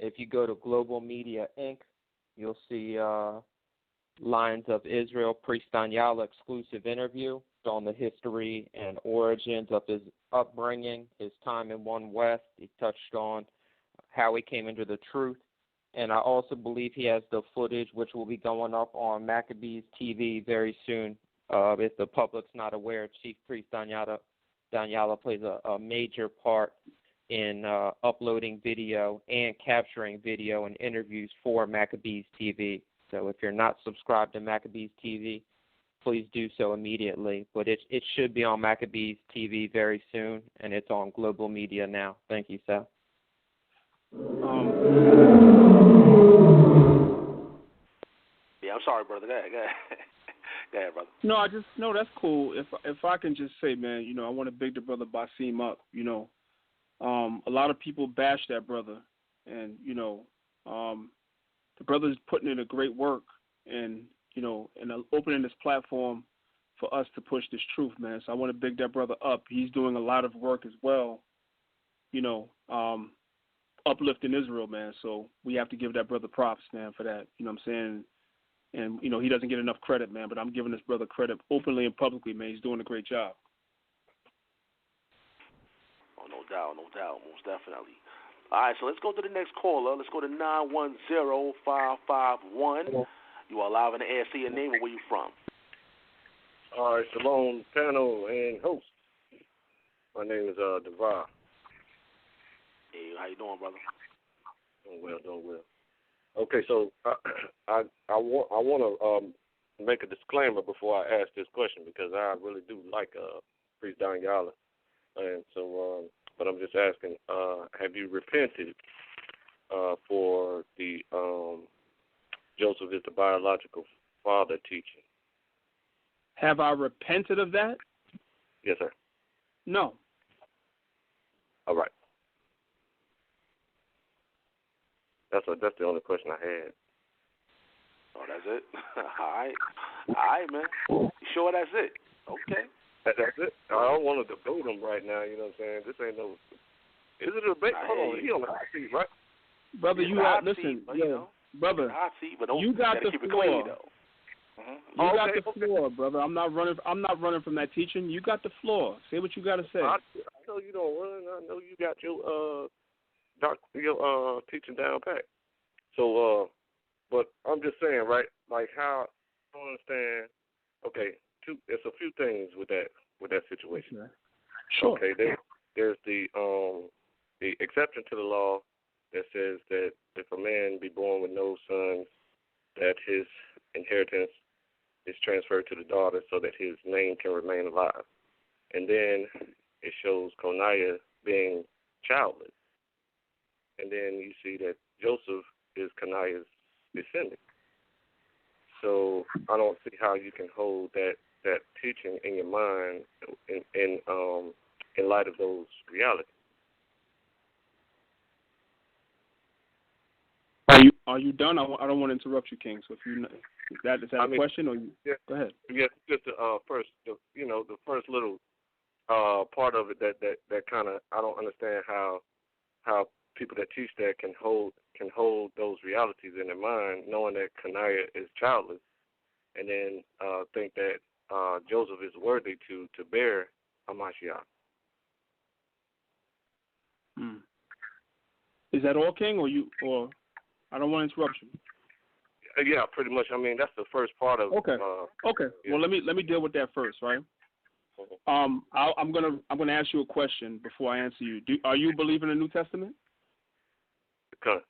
if you go to Global Media Inc., you'll see Lions of Israel, Priest Danyaahla exclusive interview. It's on the history and origins of his upbringing, his time in One West. He touched on how he came into the truth. And I also believe he has the footage, which will be going up on Maccabees TV very soon. If the public's not aware, Chief Priest Danyaahla plays a major part in uploading video and capturing video and interviews for Maccabees TV. So if you're not subscribed to Maccabees TV, please do so immediately. But it should be on Maccabees TV very soon, and it's on Global Media now. Thank you, Sal. Yeah, I'm sorry, brother. Go ahead. Go ahead, brother. No, that's cool. If I can just say, man, I want to big the brother Basim up. A lot of people bash that brother, and the brother's putting in a great work, and and opening this platform for us to push this truth, man. So I want to big that brother up. He's doing a lot of work as well, uplifting Israel, man. So we have to give that brother props, man, for that. You know what I'm saying? And, he doesn't get enough credit, man, but I'm giving this brother credit openly and publicly, man. He's doing a great job. Oh, no doubt, most definitely. All right, so let's go to the next caller. Let's go to 910-551. You are live in the air. Say your name and where you from. All right, shalom, panel and host. My name is Devar. Hey, how you doing, brother? Doing well. Okay, so I want to make a disclaimer before I ask this question because I really do like Priest Danyaahla, and so but I'm just asking, have you repented for the Joseph is the biological father teaching? Have I repented of that? Yes, sir. No. All right. That's the only question I had. Oh, that's it? All right, man. You sure that's it? Okay. That's it? I don't want to debate him right now, you know what I'm saying? This ain't no... Is it a debate? Hold on, he on the hot seat, right? Brother, you got... Listen, brother, you got the floor. You got the floor, brother. I'm not running from that teaching. You got the floor. Say what you got to say. I know you don't run. I know you got your teaching down pat. So, but I'm just saying, right? Like how I don't understand. Okay, there's a few things with that situation. Okay. Sure. Okay, there's the exception to the law that says that if a man be born with no sons, that his inheritance is transferred to the daughter so that his name can remain alive. And then it shows Coniah being childless. And then you see that Joseph is Coniah's descendant. So I don't see how you can hold that teaching in your mind in light of those realities. Are you done? I don't want to interrupt you, King. So if you is that a question or you? Yeah, go ahead. Yes, just the first little part of it that kind of I don't understand how people that teach that can hold those realities in their mind, knowing that Coniah is childless, and then think that Joseph is worthy to bear a Mashiach. Is that all, King, or I don't want to interrupt you. Yeah, pretty much. I mean, that's the first part of. Okay. Okay. Yeah. Well, let me deal with that first, right? I'm gonna ask you a question before I answer you. Are you believing in the New Testament? Okay.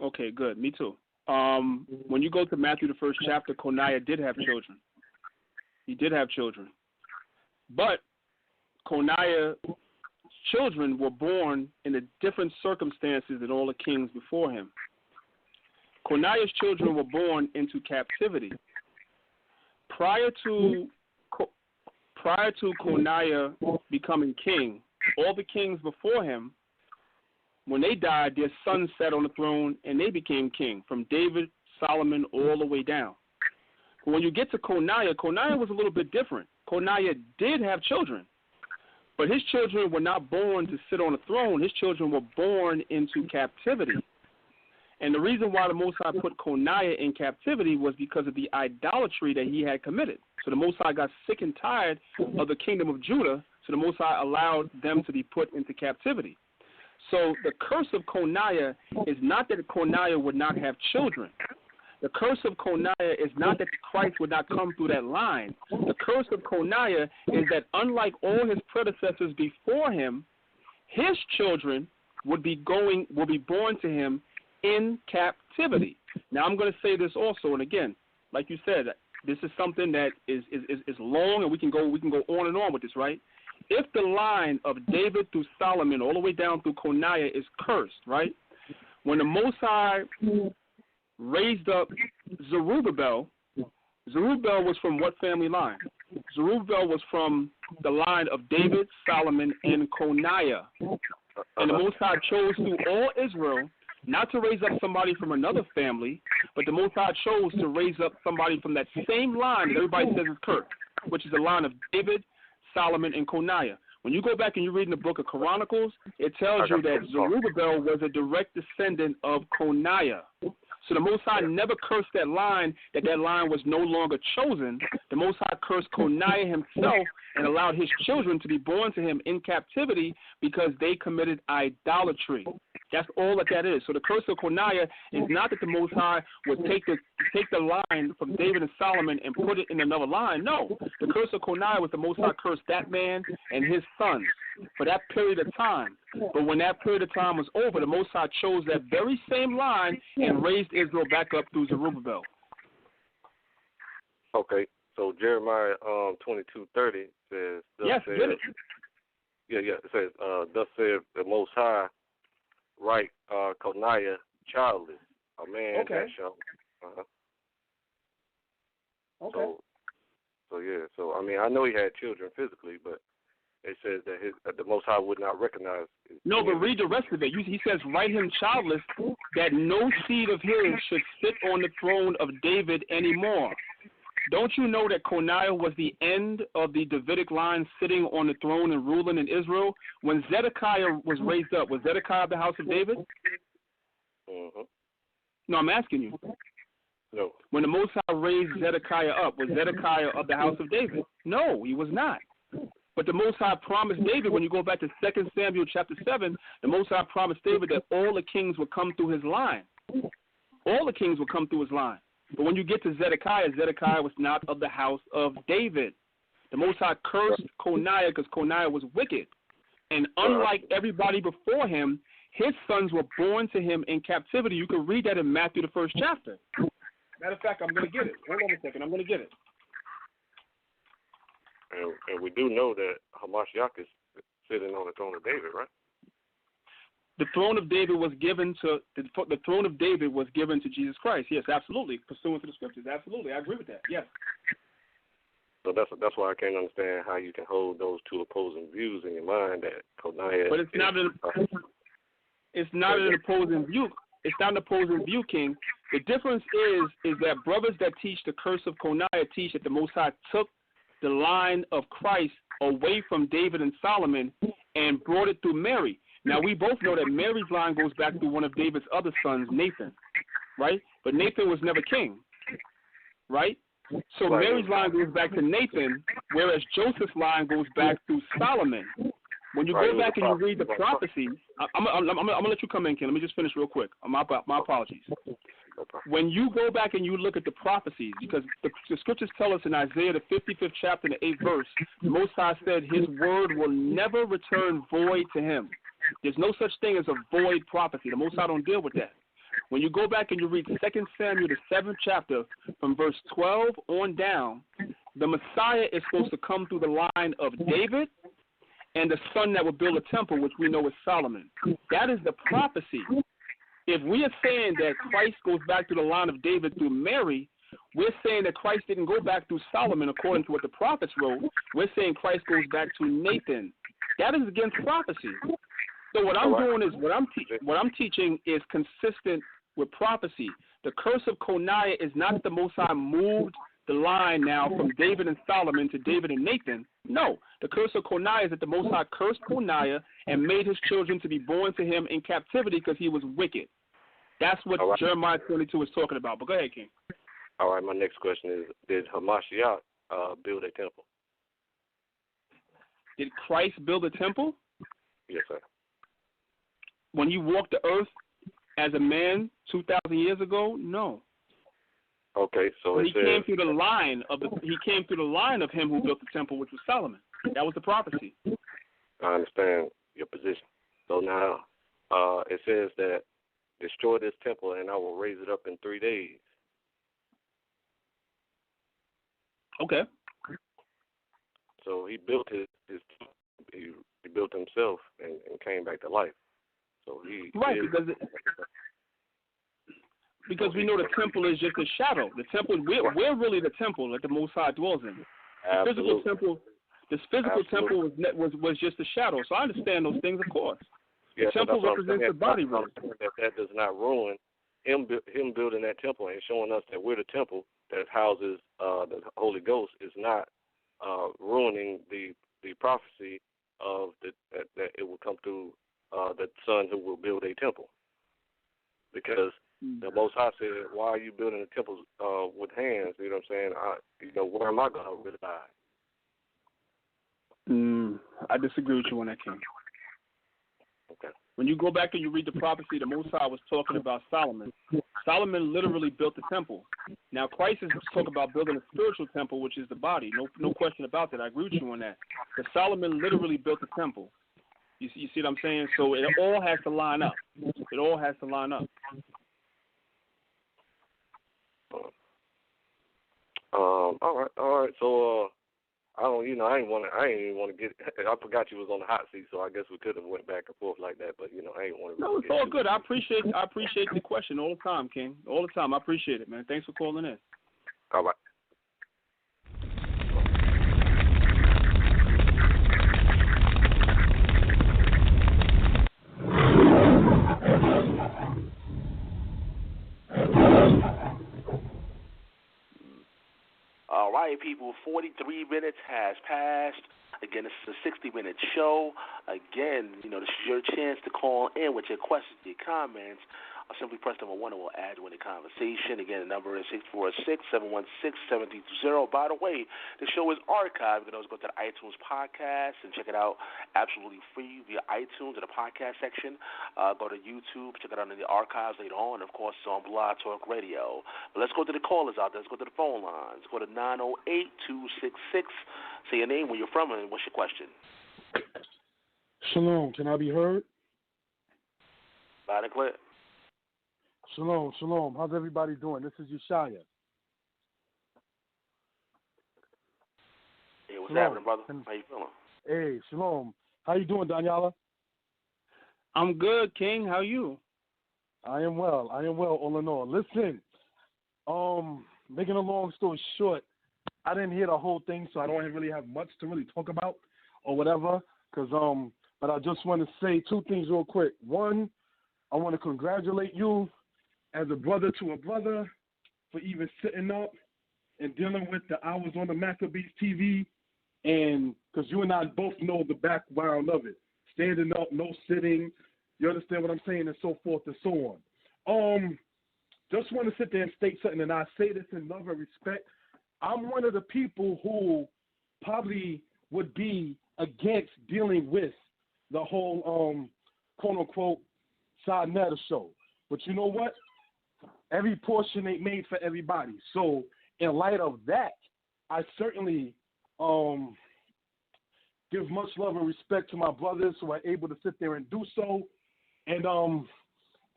Okay, good. Me too. When you go to Matthew the 1st chapter, Coniah did have children. He did have children, but Coniah's children were born in a different circumstances than all the kings before him. Coniah's children were born into captivity. Prior to Coniah becoming king, all the kings before him, when they died, their sons sat on the throne and they became king, from David, Solomon, all the way down. But when you get to Coniah was a little bit different. Coniah did have children, but his children were not born to sit on the throne. His children were born into captivity. And the reason why the Most High put Coniah in captivity was because of the idolatry that he had committed. So the Most High got sick and tired of the kingdom of Judah, so the Most High allowed them to be put into captivity. So the curse of Coniah is not that Coniah would not have children. The curse of Coniah is not that Christ would not come through that line. The curse of Coniah is that unlike all his predecessors before him, his children would be born to him in captivity. Now I'm going to say this also, and again, like you said, this is something that is long, and we can go on and on with this, right? If the line of David through Solomon all the way down through Coniah is cursed, right? When the Most High raised up Zerubbabel, Zerubbabel was from what family line? Zerubbabel was from the line of David, Solomon, and Coniah. And the Most High chose through all Israel not to raise up somebody from another family, but the Most High chose to raise up somebody from that same line that everybody says is Kirk, which is the line of David, Solomon, and Coniah. When you go back and you read in the book of Chronicles, it tells you that Zerubbabel was a direct descendant of Coniah. So the Most High never cursed that line was no longer chosen. The Most High cursed Coniah himself and allowed his children to be born to him in captivity because they committed idolatry. That's all that is. So the curse of Coniah is not that the Most High would take the line from David and Solomon and put it in another line. No. The curse of Coniah was the Most High cursed that man and his sons for that period of time. But when that period of time was over, the Most High chose that very same line and raised Israel back up through Zerubbabel. Okay. So Jeremiah 22:30 says, yes, says, get it. Yeah. It says, thus saith the Most High, right, Coniah childless, a man that shall. Okay. So I mean, I know he had children physically, but it says that the Most High would not recognize. No, but read the rest of it. He says, write him childless, that no seed of his should sit on the throne of David anymore. Don't you know that Coniah was the end of the Davidic line sitting on the throne and ruling in Israel? When Zedekiah was raised up, was Zedekiah of the house of David? Mm-hmm. No, I'm asking you. No. When the Most High raised Zedekiah up, was Zedekiah of the house of David? No, he was not. But the Most High promised David, when you go back to 2 Samuel chapter 7, the Most High promised David that all the kings would come through his line. All the kings would come through his line. But when you get to Zedekiah, Zedekiah was not of the house of David. The Most High cursed Coniah because Coniah was wicked. And unlike everybody before him, his sons were born to him in captivity. You can read that in Matthew, the 1st chapter. Matter of fact, I'm going to get it. Hold on a second. I'm going to get it. And we do know that Hamashiach is sitting on the throne of David, right? The throne of David was given to Jesus Christ. Yes, absolutely. Pursuant to the scriptures, absolutely. I agree with that. Yes. So that's why I can't understand how you can hold those two opposing views in your mind that Coniah. But it's not an opposing view. It's not an opposing view, King. The difference is that brothers that teach the curse of Coniah teach that the Most High took the line of Christ away from David and Solomon and brought it through Mary. Now, we both know that Mary's line goes back to one of David's other sons, Nathan, right? But Nathan was never king, right? So Mary's line goes back to Nathan, whereas Joseph's line goes back to Solomon. When you go back and you read the prophecies, I'm gonna let you come in, Ken. Let me just finish real quick. My apologies. When you go back and you look at the prophecies, because the scriptures tell us in Isaiah, the 55th chapter, the 8th verse, the Most High said his word will never return void to him. There's no such thing as a void prophecy. The Most High don't deal with that. When you go back and you read 2 Samuel, the 7th chapter, from verse 12 on down, the Messiah is supposed to come through the line of David and the son that will build a temple, which we know is Solomon. That is the prophecy. If we are saying that Christ goes back to the line of David through Mary, we're saying that Christ didn't go back through Solomon according to what the prophets wrote. We're saying Christ goes back to Nathan. That is against prophecy. So what I'm doing is what I'm teaching is consistent with prophecy. The curse of Coniah is not that the Most High moved the line now from David and Solomon to David and Nathan. No, the curse of Coniah is that the Most High cursed Coniah and made his children to be born to him in captivity because he was wicked. That's what Jeremiah 22 is talking about. But go ahead, King. All right, my next question is, did Hamashiach build a temple? Did Christ build a temple? Yes, sir. When he walked the earth as a man 2,000 years ago, no. Okay, so he came through the line of him who built the temple, which was Solomon. That was the prophecy. I understand your position. So now it says that destroy this temple and I will raise it up in 3 days. Okay. So he built he built himself and came back to life. So he right, because because we know the temple is just a shadow. The temple, we're really the temple that the Most High dwells in. The physical temple, this physical temple was just a shadow. So I understand those things, of course. The temple represents the body, really. That does not ruin him building that temple and showing us that we're the temple that houses the Holy Ghost is not ruining the prophecy of that it will come through the Son who will build a temple. Because the Most High said, why are you building a temple with hands? You know what I'm saying? Where am I going to reside? I disagree with you on that, King. Okay. When you go back and you read the prophecy, the Most High was talking about Solomon. Solomon literally built the temple. Now, Christ is talking about building a spiritual temple, which is the body. No question about that. I agree with you on that. But Solomon literally built the temple. You see what I'm saying? So it all has to line up. It all has to line up. All right. So I ain't even want to get. I forgot you was on the hot seat, so I guess we could have went back and forth like that. But I ain't want to. No, it's all good. I appreciate the question all the time, King. All the time. I appreciate it, man. Thanks for calling in. All right. All right, people, 43 minutes has passed. Again, this is a 60-minute show. Again, this is your chance to call in with your questions, your comments. Simply press number 1 and we'll add you in the conversation. Again, the number is 646-716-7320. By the way, the show is archived. You can always go to the iTunes podcast and check it out absolutely free via iTunes in the podcast section. Go to YouTube, check it out in the archives later on. Of course, it's on Blog Talk Radio. But let's go to the callers out there. Let's go to the phone lines. Go to 908-266. Say your name, where you're from, and what's your question. Shalom. Can I be heard? Loud and clear. Shalom. How's everybody doing? This is Yeshaya. Hey, what's happening, brother? How you feeling? Hey, shalom. How you doing, Danyaahla? I'm good, King. How are you? I am well, all in all. Listen, making a long story short, I didn't hear the whole thing, so I don't really have much to really talk about or whatever, but I just want to say 2 things real quick. One, I want to congratulate you as a brother to a brother for even sitting up and dealing with the hours on the Maccabees TV, and because you and I both know the background of it. Standing up, no sitting, you understand what I'm saying, and so forth and so on. Just want to sit there and state something, and I say this in love and respect. I'm one of the people who probably would be against dealing with the whole quote-unquote Side show. But you know what? Every portion ain't made for everybody. So in light of that, I certainly give much love and respect to my brothers who are able to sit there and do so. And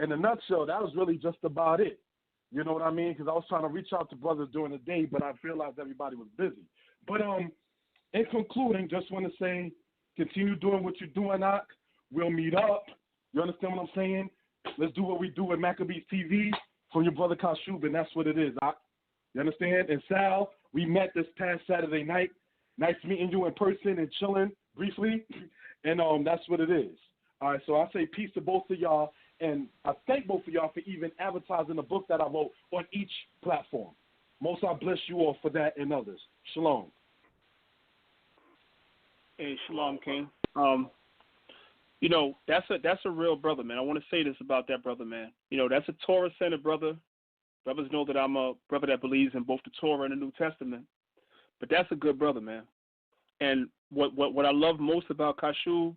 in a nutshell, that was really just about it. You know what I mean? Because I was trying to reach out to brothers during the day, but I realized everybody was busy. But in concluding, just want to say, continue doing what you're doing, Ak. We'll meet up. You understand what I'm saying? Let's do what we do at Maccabees TV from your brother Kashub, and that's what it is, Ak. You understand? And Sal, we met this past Saturday night. Nice meeting you in person and chilling briefly, and that's what it is. All right, so I say peace to both of y'all, and I thank both of y'all for even advertising the book that I wrote on each platform. Most I bless you all for that and others. Shalom. Hey, shalom, King. That's a real brother, man. I want to say this about that brother, man. That's a Torah-centered brother. Brothers know that I'm a brother that believes in both the Torah and the New Testament. But that's a good brother, man. And what I love most about Kashub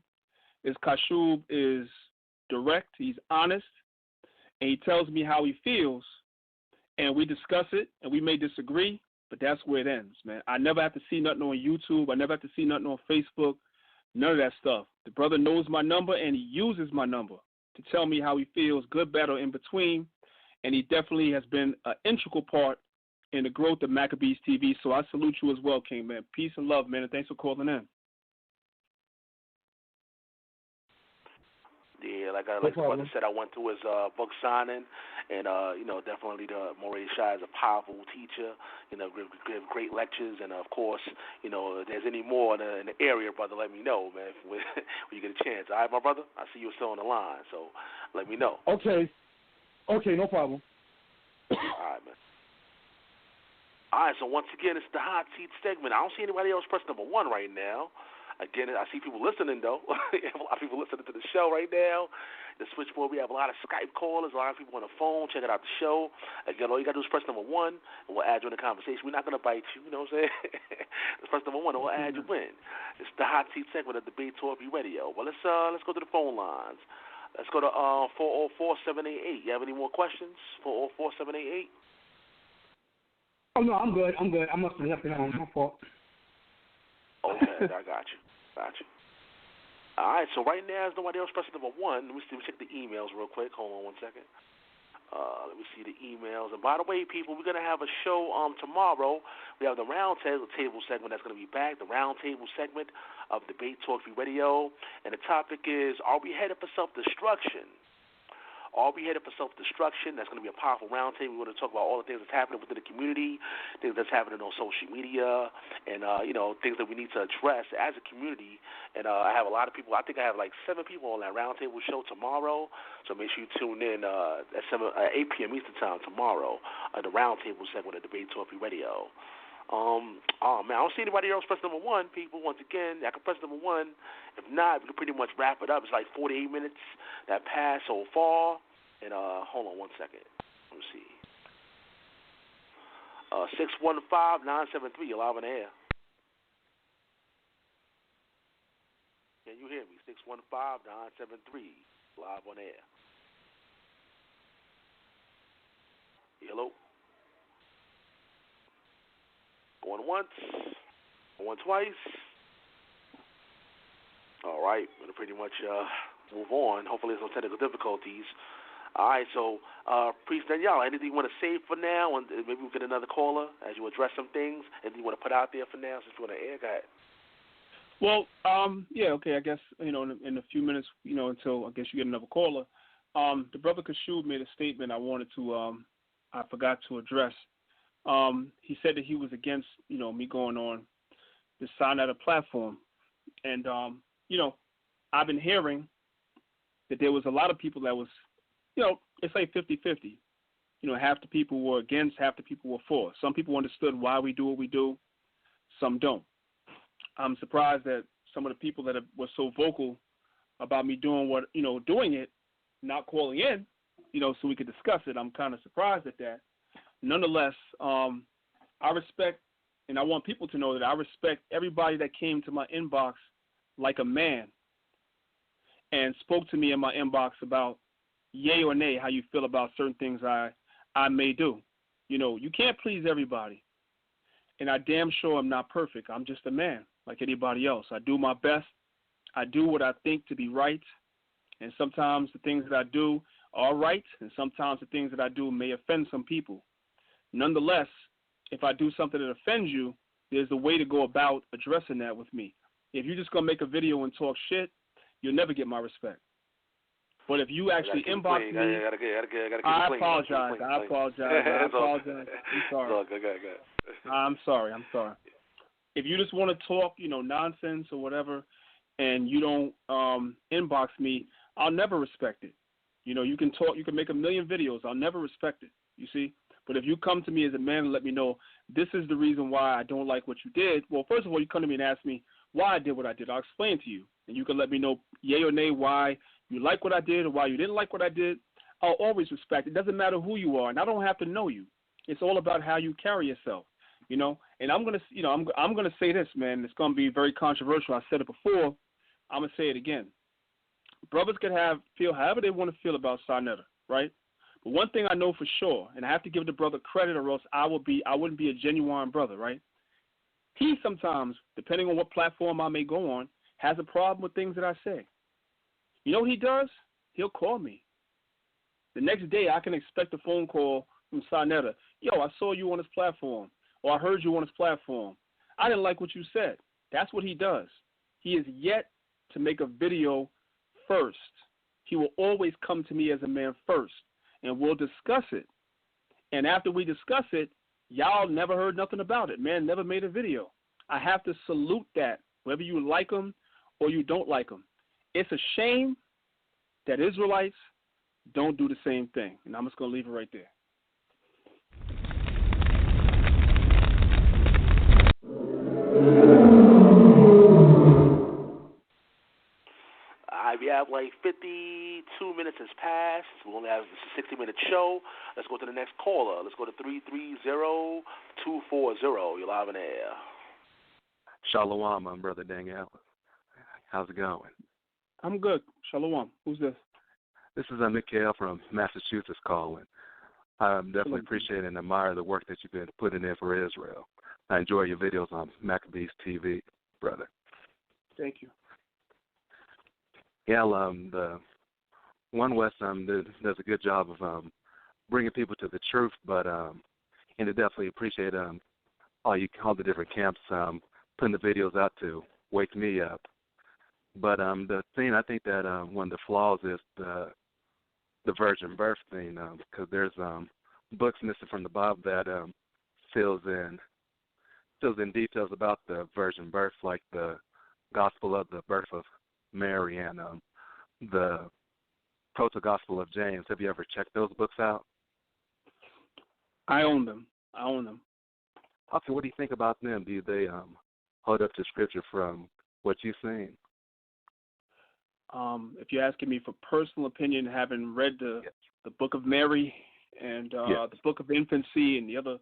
is direct, he's honest, and he tells me how he feels, and we discuss it, and we may disagree, but that's where it ends, man. I never have to see nothing on YouTube. I never have to see nothing on Facebook, none of that stuff. The brother knows my number, and he uses my number to tell me how he feels, good, bad, or in between, and he definitely has been an integral part in the growth of Maccabees TV, so I salute you as well, King, man. Peace and love, man, and thanks for calling in. Yeah, like No the problem. brother said, I went to his book signing, and definitely the Moray Shai is a powerful teacher. Give great lectures, and of course, if there's any more in the area, brother, let me know, man, when you get a chance. All right, my brother, I see you're still on the line, so let me know. Okay, no problem. All right, man. All right, so once again, it's the hot seat segment. I don't see anybody else press number 1 right now. Again, I see people listening, though. A lot of people listening to the show right now. The switchboard, we have a lot of Skype callers, a lot of people on the phone checking out the show. Again, all you got to do is press number 1, and we'll add you in the conversation. We're not going to bite you, you know what I'm saying? Just press number 1, and we'll add you in. It's the hot seat segment of Debate Talk Radio. Well, let's go to the phone lines. Let's go to 404-788. You have any more questions? 404-788? Oh, no, I'm good. I must have left it on. My fault. Okay, I got you. All right, so right now, there's nobody else pressing number 1. Let me check the emails real quick. Hold on 1 second. Let me see the emails. And by the way, people, we're going to have a show tomorrow. We have the round table segment that's going to be back, the round table segment of Debate Talk Radio. And the topic is, are we headed for self-destruction? Are we headed for self-destruction? That's going to be a powerful roundtable. We're going to talk about all the things that's happening within the community, things that's happening on social media, and, things that we need to address as a community. And I have a lot of people. I think I have like 7 people on that roundtable show tomorrow. So make sure you tune in at 8 p.m. Eastern Time tomorrow at the roundtable segment of Debate Talk Radio. Oh, man, I don't see anybody else press number 1, people. Once again, I can press number 1. If not, we can pretty much wrap it up. It's like 48 minutes that passed so far. And hold on 1 second. Let me see. 615-973, you're live on the air. Can you hear me? 615-973, live on the air. Hello? Going once, going twice. All right, we're going to pretty much move on. Hopefully there's no technical difficulties. All right, so Priest Danyaahla, anything you want to say for now? And maybe we'll get another caller as you address some things. Anything you want to put out there for now since you're on the air? Go ahead. Well, yeah, okay, I guess, in a few minutes, until I guess you get another caller. The brother Kashub made a statement I forgot to address. He said that he was against, me going on the Sinetta platform. And, I've been hearing that there was a lot of people that was, it's like 50-50. Half the people were against, half the people were for. Some people understood why we do what we do. Some don't. I'm surprised that some of the people that were so vocal about me doing doing it, not calling in, so we could discuss it. I'm kind of surprised at that. Nonetheless, I respect, and I want people to know that I respect everybody that came to my inbox like a man and spoke to me in my inbox about yay or nay, how you feel about certain things I may do. You can't please everybody. And I damn sure I'm not perfect. I'm just a man like anybody else. I do my best. I do what I think to be right. And sometimes the things that I do are right, and sometimes the things that I do may offend some people. Nonetheless, if I do something that offends you, there's a way to go about addressing that with me. If you're just going to make a video and talk shit, you'll never get my respect. But if you actually inbox me, I apologize. I'm sorry. I'm sorry. If you just want to talk, nonsense or whatever, and you don't inbox me, I'll never respect it. You can talk, you can make a million videos. I'll never respect it, you see? But if you come to me as a man and let me know, this is the reason why I don't like what you did, well, first of all, you come to me and ask me why I did what I did. I'll explain to you. And you can let me know, yay or nay, why you like what I did or why you didn't like what I did. I'll always respect it. It doesn't matter who you are, and I don't have to know you. It's all about how you carry yourself, And I'm gonna, I'm gonna say this, man. It's gonna be very controversial. I said it before. I'm gonna say it again. Brothers could feel however they want to feel about Sinetta, right? But one thing I know for sure, and I have to give the brother credit, or else I wouldn't be a genuine brother, right? He sometimes, depending on what platform I may go on, has a problem with things that I say. You know what he does? He'll call me. The next day, I can expect a phone call from Sinetta. Yo, I saw you on his platform, or I heard you on his platform. I didn't like what you said. That's what he does. He is yet to make a video first he will always come to me as a man first, and we'll discuss it. And after we discuss it, y'all never heard nothing about it. Man never made a video. I have to salute that, whether you like them or you don't like them. It's a shame that Israelites don't do the same thing. And I'm just going to leave it right there. We have like 52 minutes has passed. We only have a 60-minute show. Let's go to the next caller. Let's go to 330-240. You're live in air. Shalom, my brother Danyaahla. How's it going? I'm good. Shalom. Who's this? This is Micha'EL from Massachusetts calling. I definitely appreciate and admire the work that you've been putting in for Israel. I enjoy your videos on Maccabees TV, brother. Thank you. Yeah, the One West does a good job of bringing people to the truth, but and I definitely appreciate all the different camps putting the videos out to wake me up. But the thing I think that one of the flaws is the virgin birth thing, because there's books missing from the Bible that fills in details about the virgin birth, like the Gospel of the Birth of Mary and the Proto-Gospel of James. Have you ever checked those books out? I own them. Okay, what do you think about them? Do they hold up to Scripture from what you've seen? If you're asking me for personal opinion, having read the Book of Mary and the Book of Infancy and the other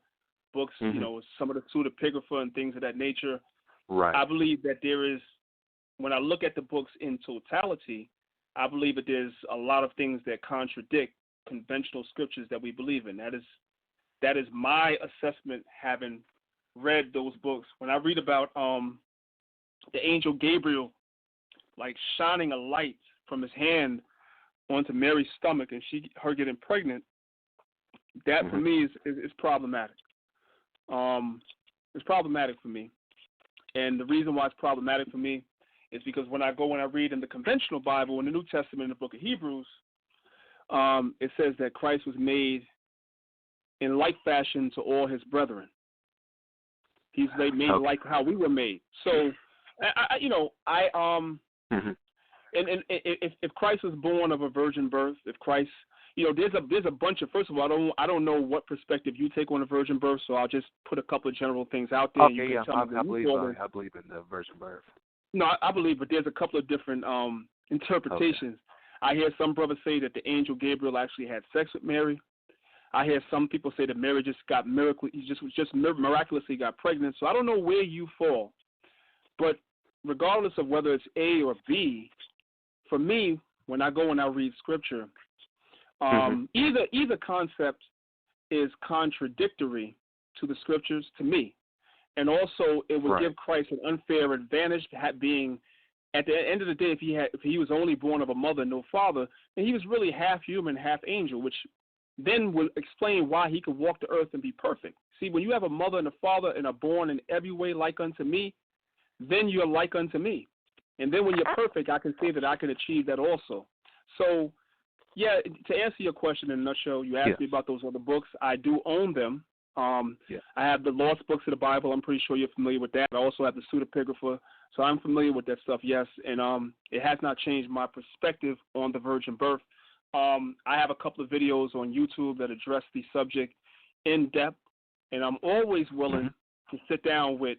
books, some of the pseudepigrapha and things of that nature, right. I believe that there is, when I look at the books in totality, I believe that there's a lot of things that contradict conventional scriptures that we believe in. That is my assessment, having read those books. When I read about the angel Gabriel, like shining a light from his hand onto Mary's stomach and her getting pregnant, that for me is problematic. It's problematic for me. And the reason why it's problematic for me is because when I read in the conventional Bible, in the New Testament, in the book of Hebrews, it says that Christ was made in like fashion to all his brethren. He's made like how we were made. So, and if Christ was born of a virgin birth, if Christ, there's a bunch of, first of all, I don't know what perspective you take on a virgin birth, so I'll just put a couple of general things out there. Okay, yeah, I believe in the virgin birth. No, I believe, but there's a couple of different interpretations. Okay. I hear some brothers say that the angel Gabriel actually had sex with Mary. I hear some people say that Mary just miraculously got pregnant. So I don't know where you fall, but regardless of whether it's A or B, for me, when I go and I read scripture, either concept is contradictory to the scriptures to me. And also, it would give Christ an unfair advantage, being, at the end of the day, if he was only born of a mother and no father, then he was really half human, half angel, which then would explain why he could walk the earth and be perfect. See, when you have a mother and a father and are born in every way like unto me, then you're like unto me. And then when you're perfect, I can say that I can achieve that also. So, yeah, to answer your question in a nutshell, you asked me about those other books. I do own them. I have the lost books of the Bible. I'm pretty sure you're familiar with that. I also have the pseudepigrapha, so I'm familiar with that stuff, yes. And it has not changed my perspective on the virgin birth. I have a couple of videos on YouTube that address the subject in depth, and I'm always willing to sit down with,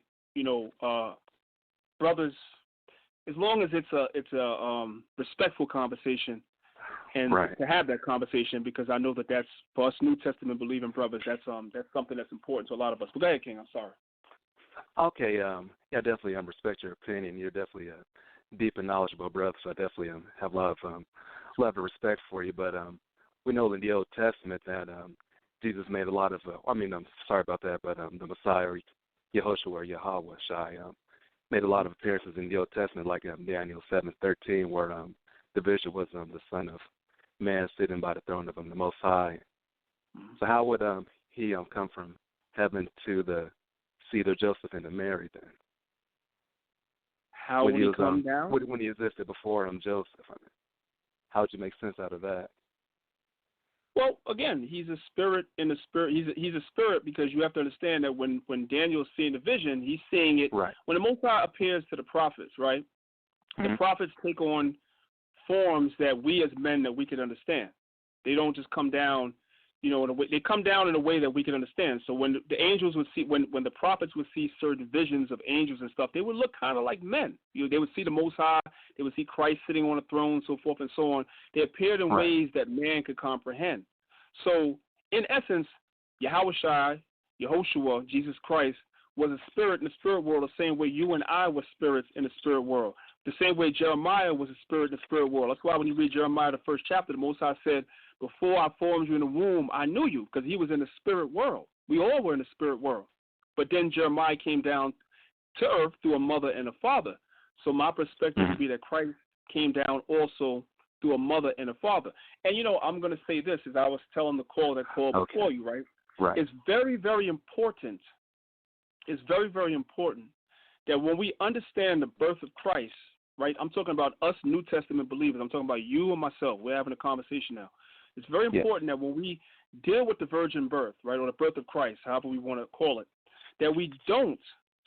brothers, as long as it's a respectful conversation. And to have that conversation, because I know that's for us New Testament believing brothers, that's something that's important to a lot of us. But go ahead, King. I'm sorry. Okay. Yeah, definitely. Respect your opinion. You're definitely a deep and knowledgeable brother, so I definitely have a lot of respect for you. But we know in the Old Testament that Jesus made a lot of. I'm sorry about that, but the Messiah, or Yehoshua or Yahweh Shai, made a lot of appearances in the Old Testament, like Daniel 7:13, where the vision was the Son of Man sitting by the throne of the Most High. So how would he come from heaven to the seed of Joseph and to Mary then? How would he come down? When he existed before Joseph, how would you make sense out of that? Well, again, he's a spirit in the spirit. He's a spirit because you have to understand that when Daniel's seeing the vision, he's seeing it right. When the Most High appears to the prophets, right? Mm-hmm. The prophets take on forms that we as men that we can understand. They don't just come down, in a way. They come down in a way that we can understand. So when the angels would see, when the prophets would see certain visions of angels and stuff, they would look kind of like men. They would see the Most High. They would see Christ sitting on a throne, so forth and so on. They appeared in ways that man could comprehend. So in essence, Yahushua, Yehoshua, Jesus Christ, was a spirit in the spirit world the same way you and I were spirits in the spirit world. The same way Jeremiah was a spirit in the spirit world. That's why when you read Jeremiah, the first chapter, the Most High said, before I formed you in the womb, I knew you, because he was in the spirit world. We all were in the spirit world. But then Jeremiah came down to earth through a mother and a father. So my perspective would be that Christ came down also through a mother and a father. And, I'm going to say this, as I was telling the call that called before you, right? Right. It's very, very important. It's very, very important that when we understand the birth of Christ, right? I'm talking about us New Testament believers. I'm talking about you and myself. We're having a conversation now. It's very important that when we deal with the virgin birth, right, or the birth of Christ, however we want to call it, that we don't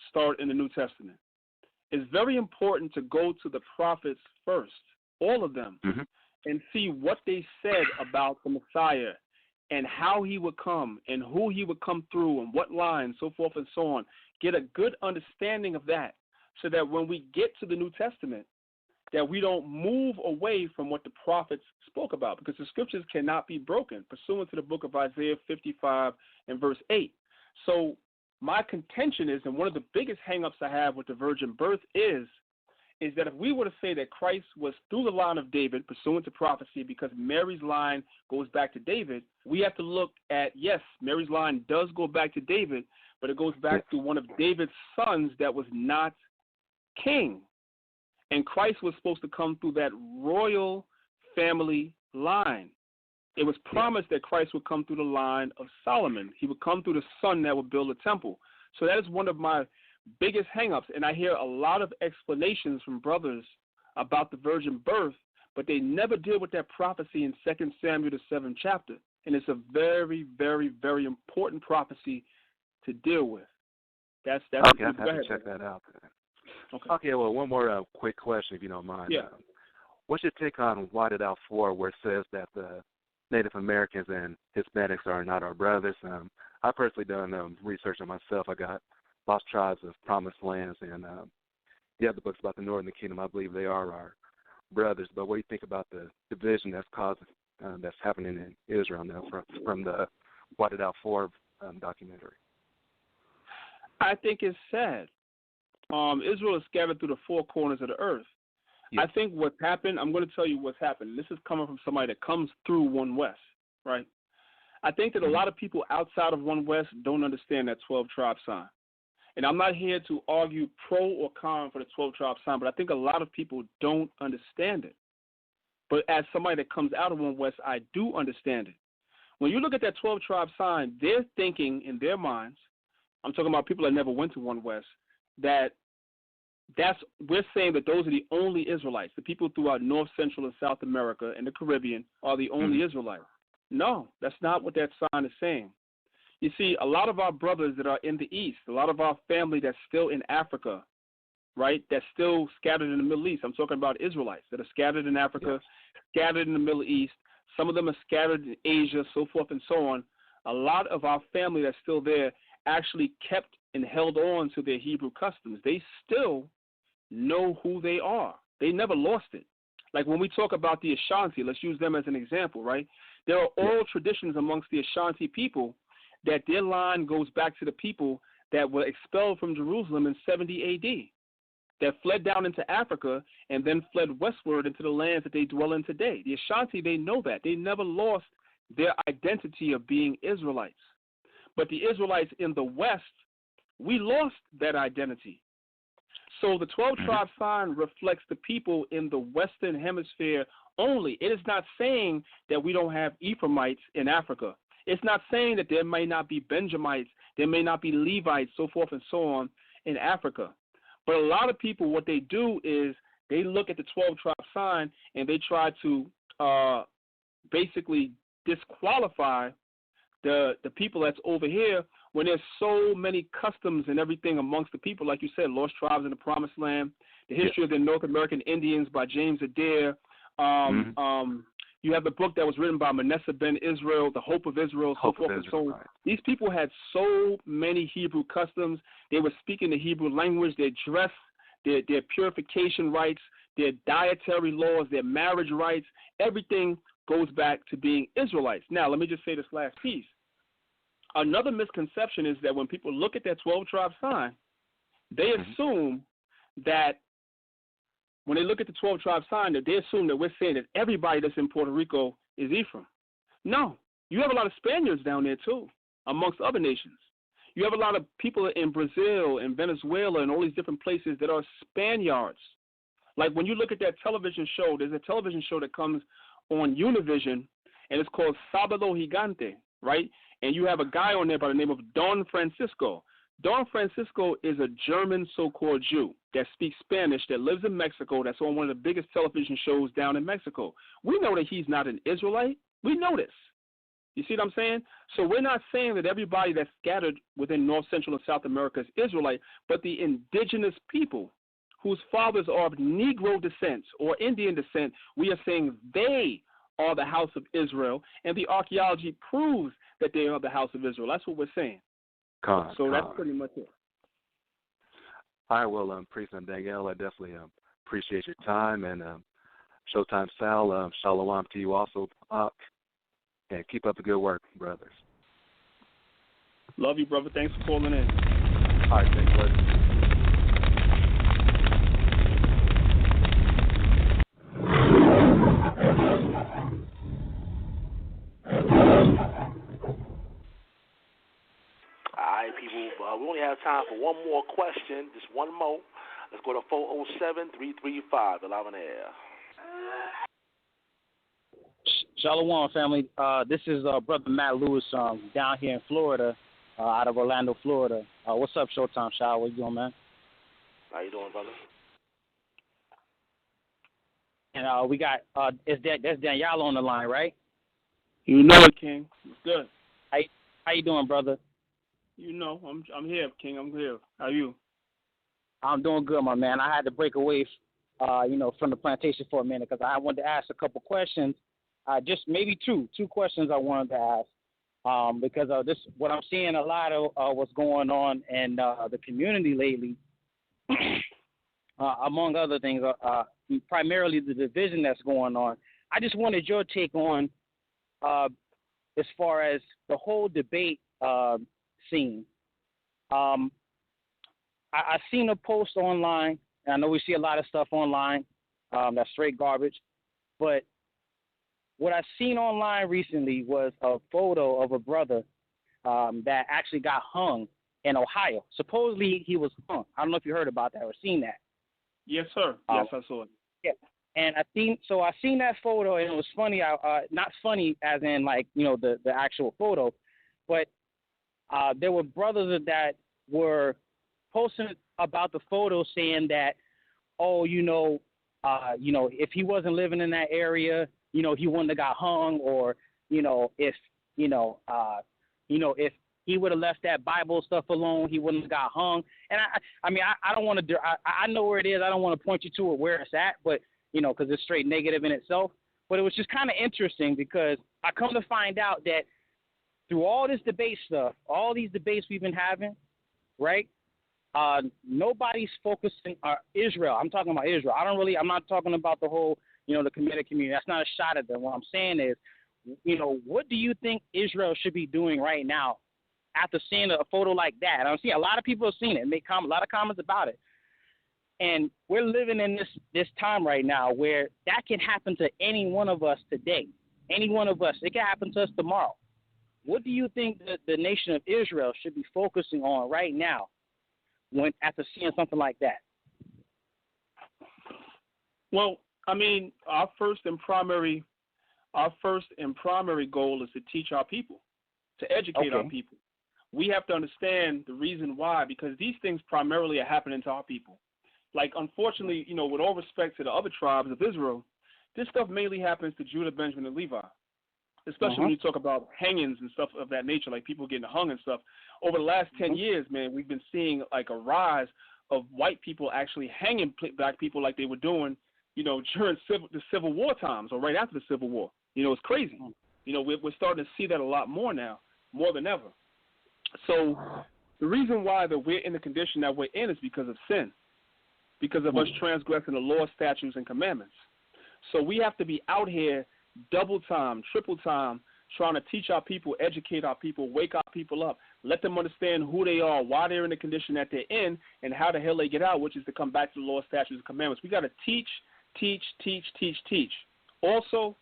start in the New Testament. It's very important to go to the prophets first, all of them, and see what they said about the Messiah and how he would come and who he would come through and what lines, so forth and so on. Get a good understanding of that so that when we get to the New Testament, that we don't move away from what the prophets spoke about, because the scriptures cannot be broken, pursuant to the book of Isaiah 55 and verse 8. So my contention is, and one of the biggest hang-ups I have with the virgin birth is that if we were to say that Christ was through the line of David, pursuant to prophecy, because Mary's line goes back to David, we have to look at, yes, Mary's line does go back to David, but it goes back to one of David's sons that was not king. And Christ was supposed to come through that royal family line. It was promised that Christ would come through the line of Solomon. He would come through the son that would build a temple. So that is one of my biggest hang-ups. And I hear a lot of explanations from brothers about the virgin birth, but they never deal with that prophecy in 2 Samuel, the 7th chapter. And it's a very, very, very important prophecy to deal with. That's okay, I'll have to check that out. Okay, well, one more quick question, if you don't mind. Yeah. What's your take on Whited Out 4, where it says that the Native Americans and Hispanics are not our brothers? I personally done research on myself. I got Lost Tribes of Promised Lands and the other books about the Northern Kingdom. I believe they are our brothers. But what do you think about the division that's causing, that's happening in Israel now from the Whited Out 4 documentary? I think it's sad. Israel is scattered through the four corners of the earth. I think what's happened, I'm going to tell you what's happened. This is coming from somebody that comes through One West, right? I think that a lot of people outside of One West don't understand that 12-tribe sign. And I'm not here to argue pro or con for the 12-tribe sign, but I think a lot of people don't understand it. But as somebody that comes out of One West, I do understand it. When you look at that 12-tribe sign, they're thinking in their minds, I'm talking about people that never went to One West, we're saying that those are the only Israelites. The people throughout North, Central, and South America and the Caribbean are the only Israelites. No, that's not what that sign is saying. You see, a lot of our brothers that are in the East, a lot of our family that's still in Africa, right, that's still scattered in the Middle East. I'm talking about Israelites that are scattered in Africa, scattered in the Middle East. Some of them are scattered in Asia, so forth and so on. A lot of our family that's still there actually kept and held on to their Hebrew customs. They still know who they are. They never lost it. Like when we talk about the Ashanti, let's use them as an example, right? There are oral traditions amongst the Ashanti people that their line goes back to the people that were expelled from Jerusalem in 70 A.D., that fled down into Africa and then fled westward into the lands that they dwell in today. The Ashanti, they know that. They never lost their identity of being Israelites. But the Israelites in the West, we lost that identity. So the 12-tribe sign reflects the people in the Western Hemisphere only. It is not saying that we don't have Ephraimites in Africa. It's not saying that there may not be Benjamites, there may not be Levites, so forth and so on in Africa. But a lot of people, what they do is they look at the 12-tribe sign and they try to basically disqualify the people that's over here when there's so many customs and everything amongst the people, like you said, lost tribes in the Promised Land, the history of the North American Indians by James Adair. You have the book that was written by Manasseh ben Israel, The Hope of Israel, so forth and so on. Right. These people had so many Hebrew customs. They were speaking the Hebrew language, their dress, their purification rites, their dietary laws, their marriage rights, everything goes back to being Israelites. Now, let me just say this last piece. Another misconception is that when people look at that 12-tribe sign, they assume that when they look at the 12-tribe sign, that they assume that we're saying that everybody that's in Puerto Rico is Ephraim. No. You have a lot of Spaniards down there, too, amongst other nations. You have a lot of people in Brazil and Venezuela and all these different places that are Spaniards. Like when you look at that television show, there's a television show that comes on Univision, and it's called Sábado Gigante, right? And you have a guy on there by the name of Don Francisco. Don Francisco is a German so-called Jew that speaks Spanish, that lives in Mexico, that's on one of the biggest television shows down in Mexico. We know that he's not an Israelite. We know this. You see what I'm saying? So we're not saying that everybody that's scattered within North, Central, and South America is Israelite, but the indigenous people whose fathers are of Negro descent or Indian descent, we are saying they are the house of Israel, and the archaeology proves that they are the house of Israel. That's what we're saying. That's pretty much it. All right, well, Priest Danyaahla, I definitely appreciate your time, and Showtime Sal, shalom to you also, and keep up the good work, brothers. Love you, brother. Thanks for calling in. All right, thanks, brother. All right, people, we only have time for one more question, just one more. Let's go to 407-335, live on air. Shalom, family. This is Brother Matt Lewis down here in Florida, out of Orlando, Florida. What's up, Showtime, Shah? What you doing, man? How you doing, brother? And we got, that's Danyaahla on the line, right? You know it, King. It's good. How you doing, brother? You know, I'm here, King. I'm here. How are you? I'm doing good, my man. I had to break away, from the plantation for a minute because I wanted to ask a couple questions. Just maybe two questions I wanted to ask because this what I'm seeing a lot of what's going on in the community lately, among other things, primarily the division that's going on. I just wanted your take on as far as the whole debate scene. I seen a post online, and I know we see a lot of stuff online that's straight garbage, but what I seen online recently was a photo of a brother that actually got hung in Ohio. Supposedly he was hung. I don't know if you heard about that or seen that. Yes, sir. Yes, I saw it. Yeah. And I seen that photo, and it was funny. Not funny as in the actual photo, but there were brothers that were posting about the photo saying that, if he wasn't living in that area, he wouldn't have got hung, or if he would have left that Bible stuff alone, he wouldn't have got hung. And I don't want to. I know where it is. I don't want to point you to it where it's at, but because it's straight negative in itself. But it was just kind of interesting because I come to find out that through all this debate stuff, all these debates we've been having, right? Nobody's focusing on Israel. I'm talking about Israel. I'm not talking about the whole, the Kemetic community. That's not a shot at them. What I'm saying is, what do you think Israel should be doing right now after seeing a photo like that? I'm seeing a lot of people have seen it, make a lot of comments about it. And we're living in this time right now where that can happen to any one of us today. Any one of us. It can happen to us tomorrow. What do you think that the nation of Israel should be focusing on right now after seeing something like that? Well, our first and primary goal is to teach our people, to educate our people. We have to understand the reason why, because these things primarily are happening to our people. Like, unfortunately, with all respect to the other tribes of Israel, this stuff mainly happens to Judah, Benjamin, and Levi. Especially when you talk about hangings and stuff of that nature, like people getting hung and stuff. Over the last 10 years, man, we've been seeing like a rise of white people actually hanging black people like they were doing, during the Civil War times or right after the Civil War. It's crazy. We're starting to see that a lot more now, more than ever. So the reason why that we're in the condition that we're in is because of sin, because of us transgressing the law, statutes, and commandments. So we have to be out here double time, triple time, trying to teach our people, educate our people, wake our people up, let them understand who they are, why they're in the condition that they're in, and how the hell they get out, which is to come back to the law, statutes, and commandments. We got to teach. Also,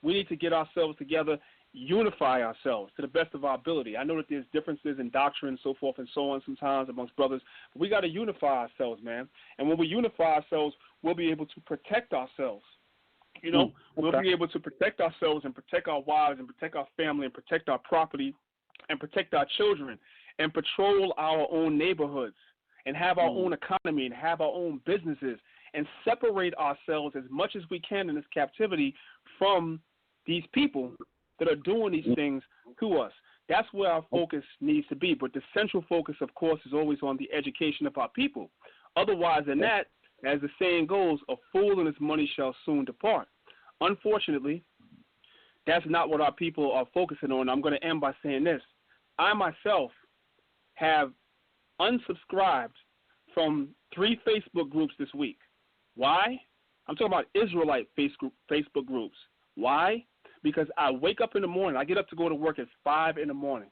we need to get ourselves together, unify ourselves to the best of our ability. I know that there's differences in doctrine, so forth and so on sometimes amongst brothers, but we got to unify ourselves, man. And when we unify ourselves, we'll be able to protect ourselves. We'll be able to protect ourselves and protect our wives and protect our family and protect our property and protect our children and patrol our own neighborhoods and have our own economy and have our own businesses and separate ourselves as much as we can in this captivity from these people that are doing these things to us. That's where our focus needs to be. But the central focus, of course, is always on the education of our people. Otherwise than that, as the saying goes, a fool and his money shall soon depart. Unfortunately, that's not what our people are focusing on. I'm going to end by saying this. I myself have unsubscribed from 3 Facebook groups this week. Why? I'm talking about Israelite Facebook groups. Why? Because I wake up in the morning. I get up to go to work at 5 in the morning.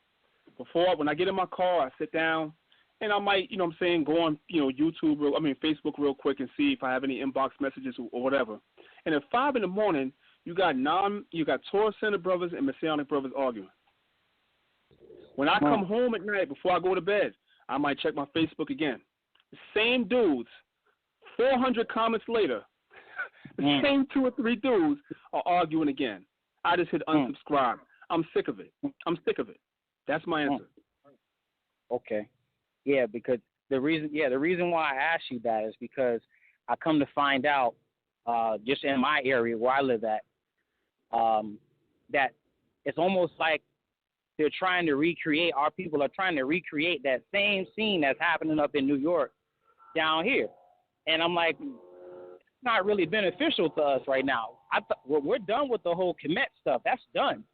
When I get in my car, I sit down, and I might, go on, Facebook real quick and see if I have any inbox messages or whatever. And at 5 in the morning, you got Torah Center brothers and Messianic brothers arguing. When I come home at night before I go to bed, I might check my Facebook again. The same dudes, 400 comments later, the same 2 or 3 dudes are arguing again. I just hit unsubscribe. I'm sick of it. That's my answer. Okay. Yeah, because the reason why I asked you that is because I come to find out, just in my area where I live at, that it's almost like they're trying to recreate, our people are trying to recreate that same scene that's happening up in New York down here. And I'm like, it's not really beneficial to us right now. We're done with the whole Kemet stuff. That's done.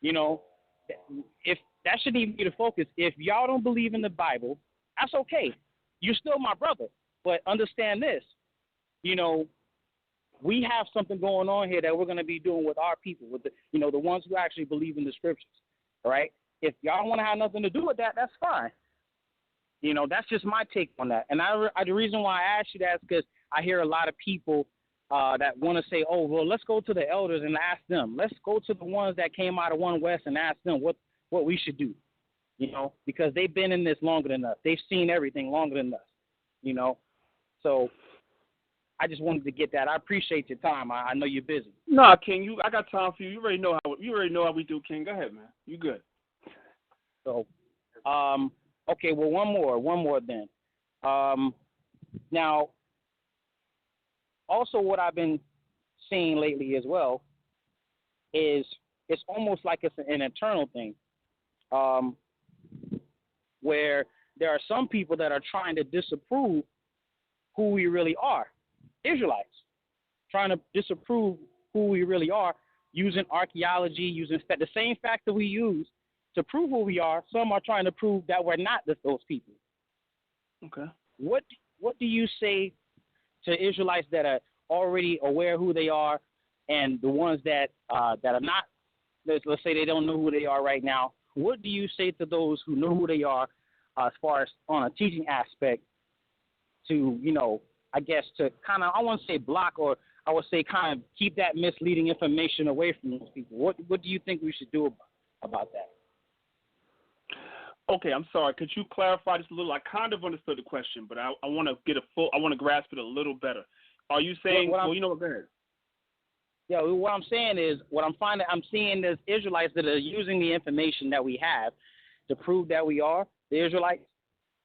If that shouldn't even be the focus. If y'all don't believe in the Bible, that's okay. You're still my brother. But understand this, we have something going on here that we're going to be doing with our people, with the ones who actually believe in the scriptures. All right? If y'all want to have nothing to do with that, that's fine. That's just my take on that. And the reason why I asked you that is because I hear a lot of people that want to say, oh, well, let's go to the elders and ask them. Let's go to the ones that came out of One West and ask them what we should do, because they've been in this longer than us. They've seen everything longer than us, So I just wanted to get that. I appreciate your time. I know you're busy. Nah, King, I got time for you. You already know how we do, King. Go ahead, man. You good. So, okay, well, one more then. Now, also what I've been seeing lately as well is it's almost like it's an internal thing, where there are some people that are trying to disapprove who we really are, Israelites, trying to disapprove who we really are using archaeology, using the same factor we use to prove who we are. Some are trying to prove that we're not those people. Okay. What do you say to Israelites that are already aware who they are, and the ones that are not? Let's say they don't know who they are right now. What do you say to those who know who they are, as far as on a teaching aspect, to I guess to kind of, I won't say block, or I would say kind of keep that misleading information away from those people? What do you think we should do about that? Okay, I'm sorry. Could you clarify just a little? I kind of understood the question, but I want to grasp it a little better. Are you saying? Go ahead. Yeah, what I'm saying is, I'm seeing there's Israelites that are using the information that we have to prove that we are the Israelites,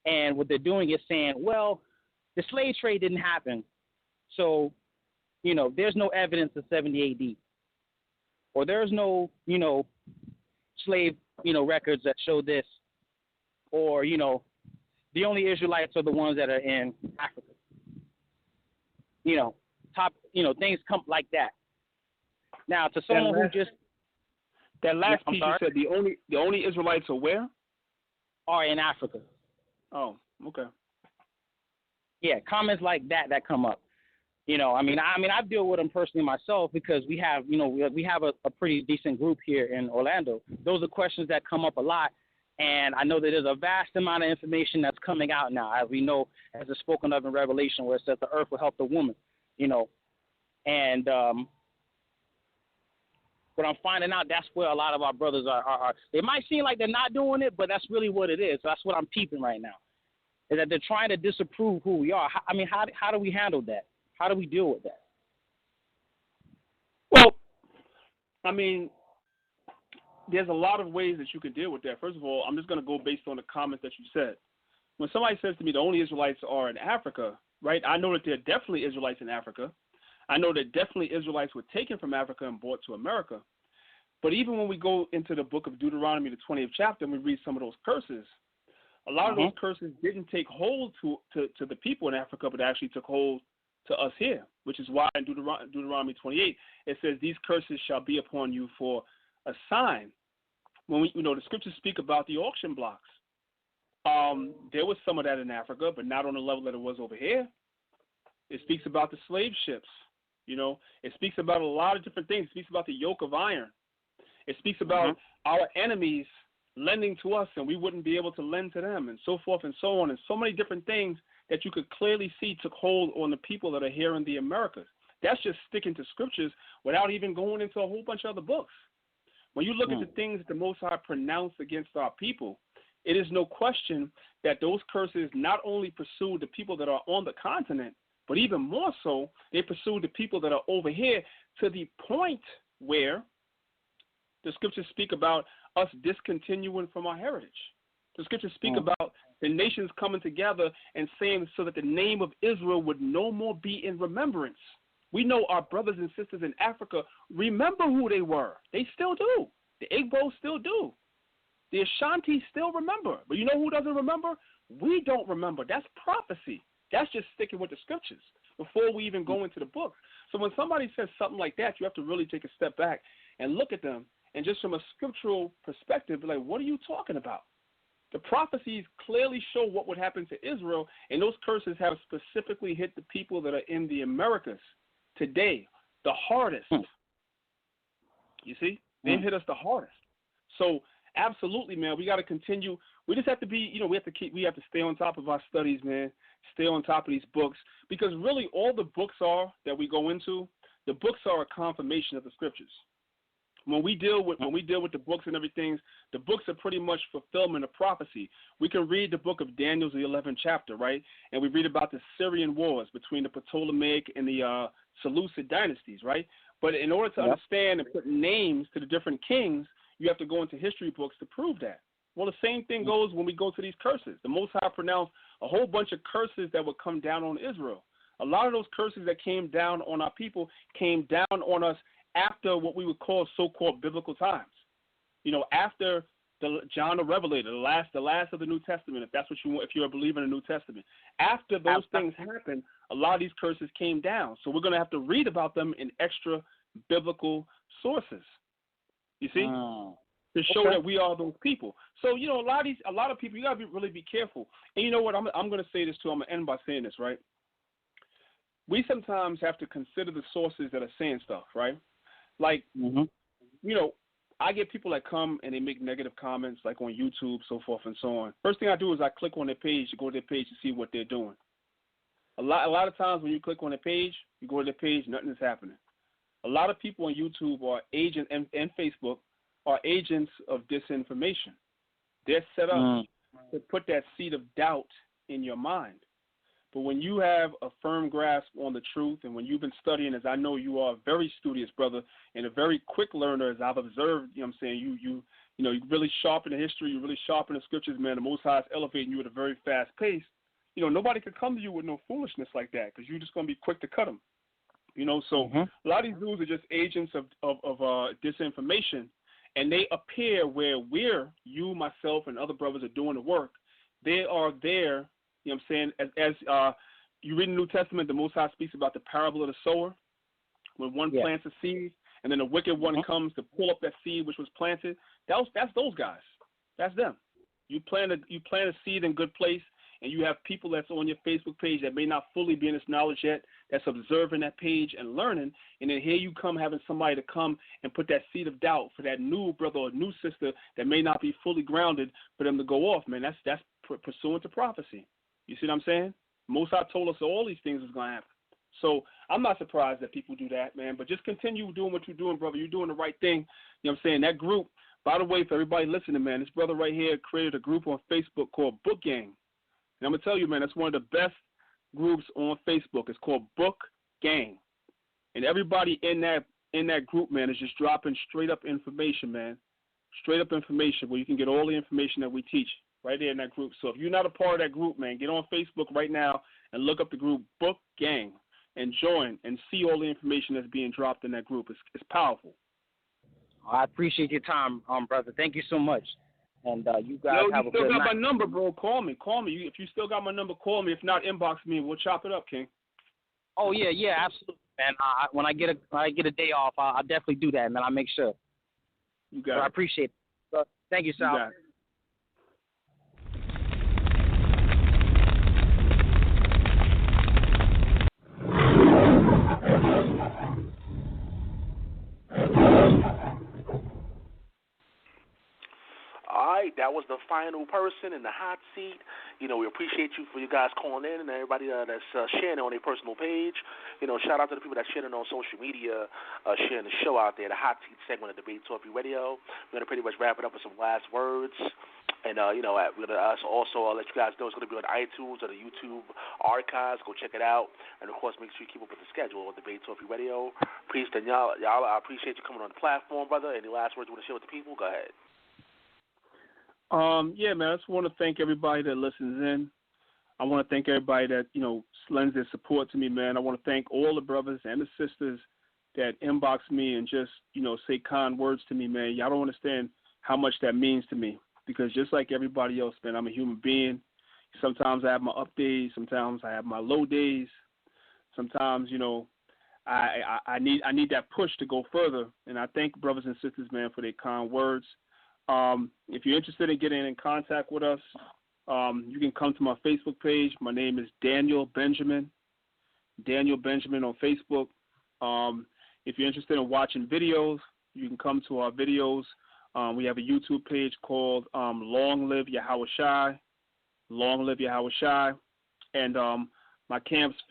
and what they're doing is saying, well, the slave trade didn't happen, so there's no evidence of 70 AD. Or there's no, slave, records that show this. Or, the only Israelites are the ones that are in Africa. Things come like that. Now, to someone who just that last piece you said, the only Israelites are where? Are in Africa. Oh, okay. Yeah, comments like that come up. I deal with them personally myself because we have, we have a pretty decent group here in Orlando. Those are questions that come up a lot, and I know that there's a vast amount of information that's coming out now, as we know, as it's spoken of in Revelation, where it says the earth will help the woman, and but I'm finding out that's where a lot of our brothers are. It might seem like they're not doing it, but that's really what it is. That's what I'm peeping right now, is that they're trying to disapprove who we are. How do we handle that? How do we deal with that? Well, there's a lot of ways that you can deal with that. First of all, I'm just going to go based on the comments that you said. When somebody says to me the only Israelites are in Africa, right, I know that there are definitely Israelites in Africa. I know that definitely Israelites were taken from Africa and brought to America. But even when we go into the book of Deuteronomy, the 20th chapter, and we read some of those curses, a lot of those curses didn't take hold to the people in Africa, but actually took hold to us here, which is why in Deuteronomy 28, it says, these curses shall be upon you for a sign. When the scriptures speak about the auction blocks, there was some of that in Africa, but not on the level that it was over here. It speaks about the slave ships. It speaks about a lot of different things. It speaks about the yoke of iron. It speaks about our enemies lending to us and we wouldn't be able to lend to them, and so forth and so on, and so many different things that you could clearly see took hold on the people that are here in the Americas. That's just sticking to scriptures without even going into a whole bunch of other books. When you look at the things that the Most High pronounced against our people, it is no question that those curses not only pursue the people that are on the continent, but even more so, they pursue the people that are over here, to the point where the scriptures speak about us discontinuing from our heritage. The scriptures speak about the nations coming together and saying so that the name of Israel would no more be in remembrance. We know our brothers and sisters in Africa remember who they were. They still do. The Igbos still do. The Ashanti still remember. But you know who doesn't remember? We don't remember. That's prophecy. That's just sticking with the scriptures before we even go into the book. So when somebody says something like that, you have to really take a step back and look at them, and just from a scriptural perspective, be like, what are you talking about? The prophecies clearly show what would happen to Israel, and those curses have specifically hit the people that are in the Americas today, the hardest. You see? They hit us the hardest. So absolutely, man, we got to continue. We just have to be, we have to stay on top of our studies, man. Stay on top of these books, because really all the books are that we go into, the books are a confirmation of the scriptures. When we deal with the books and everything, the books are pretty much fulfillment of prophecy. We can read the book of Daniel's, the 11th chapter, right? And we read about the Syrian wars between the Ptolemaic and the Seleucid dynasties, right? But in order to understand and put names to the different kings, you have to go into history books to prove that. Well, the same thing goes when we go to these curses. The Most High pronounced a whole bunch of curses that would come down on Israel. A lot of those curses that came down on our people came down on us after what we would call so-called biblical times. After John the Revelator, the last of the New Testament, if that's what you want, if you're a believer in the New Testament. After those things happened, a lot of these curses came down. So we're going to have to read about them in extra biblical sources. You see? To show that we are those people. So, a lot of people, you got to really be careful. And you know what? I'm going to say this too. I'm going to end by saying this, right? We sometimes have to consider the sources that are saying stuff, right? Like, I get people that come and they make negative comments, like on YouTube, so forth and so on. First thing I do is I click on their page to go to their page to see what they're doing. A lot of times when you click on their page, you go to their page, nothing is happening. A lot of people on YouTube are agents and Facebook are agents of disinformation. They're set up to put that seed of doubt in your mind. But when you have a firm grasp on the truth, and when you've been studying, as I know you are a very studious brother and a very quick learner, as I've observed, you really sharpen the history, you really sharpen the scriptures, man. The Most High is elevating you at a very fast pace. Nobody could come to you with no foolishness like that, because you're just going to be quick to cut them. You know, so a lot of these dudes are just agents of disinformation, and they appear where you, myself, and other brothers are doing the work. They are there, you know what I'm saying, as you read in the New Testament, the Most High speaks about the parable of the sower, when one plants a seed, and then the wicked one comes to pull up that seed which was planted. That's those guys. That's them. You plant a seed in good place, and you have people that's on your Facebook page that may not fully be in this knowledge yet, that's observing that page and learning, and then here you come having somebody to come and put that seed of doubt for that new brother or new sister that may not be fully grounded for them to go off, man. That's pursuant to prophecy. You see what I'm saying? Most High told us all these things was going to happen. So I'm not surprised that people do that, man, but just continue doing what you're doing, brother. You're doing the right thing. You know what I'm saying? That group, by the way, for everybody listening, man, this brother right here created a group on Facebook called Book Gang. And I'm going to tell you, man, that's one of the best groups on Facebook. It's called Book Gang. And everybody in that group, man, is just dropping straight up information, man. Straight up information where you can get all the information that we teach right there in that group. So if you're not a part of that group, man, get on Facebook right now and look up the group Book Gang and join and see all the information that's being dropped in that group. It's powerful. I appreciate your time, brother. Thank you so much. And you guys have a good night. You still got my number, bro. Call me. If you still got my number, call me. If not, inbox me and we'll chop it up, King. Oh yeah, absolutely, man. When I get a day off, I'll definitely do that, man. I'll make sure. You got it. I appreciate it. So, thank you, Sal. All right, that was the final person in the hot seat. You know, we appreciate you for you guys calling in and everybody that's sharing it on their personal page. You know, shout out to the people that sharing it on social media, sharing the show out there, the hot seat segment of Debate Talk Radio. We're going to pretty much wrap it up with some last words. And, you know, we're going to also let you guys know it's going to be on iTunes or the YouTube archives. Go check it out. And, of course, make sure you keep up with the schedule on Debate Talk Radio. Please, Danyaahla, I appreciate you coming on the platform, brother. Any last words you want to share with the people? Go ahead. Yeah, man, I just want to thank everybody that listens in. I want to thank everybody that, you know, lends their support to me, man. I want to thank all the brothers and the sisters that inbox me and just, you know, say kind words to me, man. Y'all don't understand how much that means to me because just like everybody else, man, I'm a human being. Sometimes I have my up days. Sometimes I have my low days. Sometimes, you know, I need that push to go further. And I thank brothers and sisters, man, for their kind words. If you're interested in getting in contact with us, you can come to my Facebook page. My name is Daniel Benjamin. Daniel Benjamin on Facebook. If you're interested in watching videos, you can come to our videos. We have a YouTube page called Long Live Yahawashi. Long Live Yahawashi. And my camp's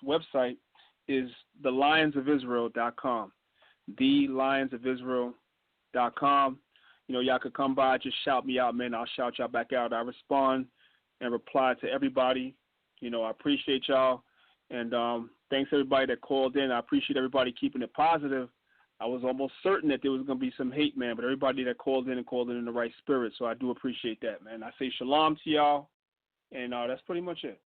website is thelionsofisrael.com. thelionsofisrael.com. You know, y'all could come by, just shout me out, man. I'll shout y'all back out. I respond and reply to everybody. You know, I appreciate y'all. And thanks everybody that called in. I appreciate everybody keeping it positive. I was almost certain that there was going to be some hate, man, but everybody that called in in the right spirit. So I do appreciate that, man. I say shalom to y'all. And that's pretty much it.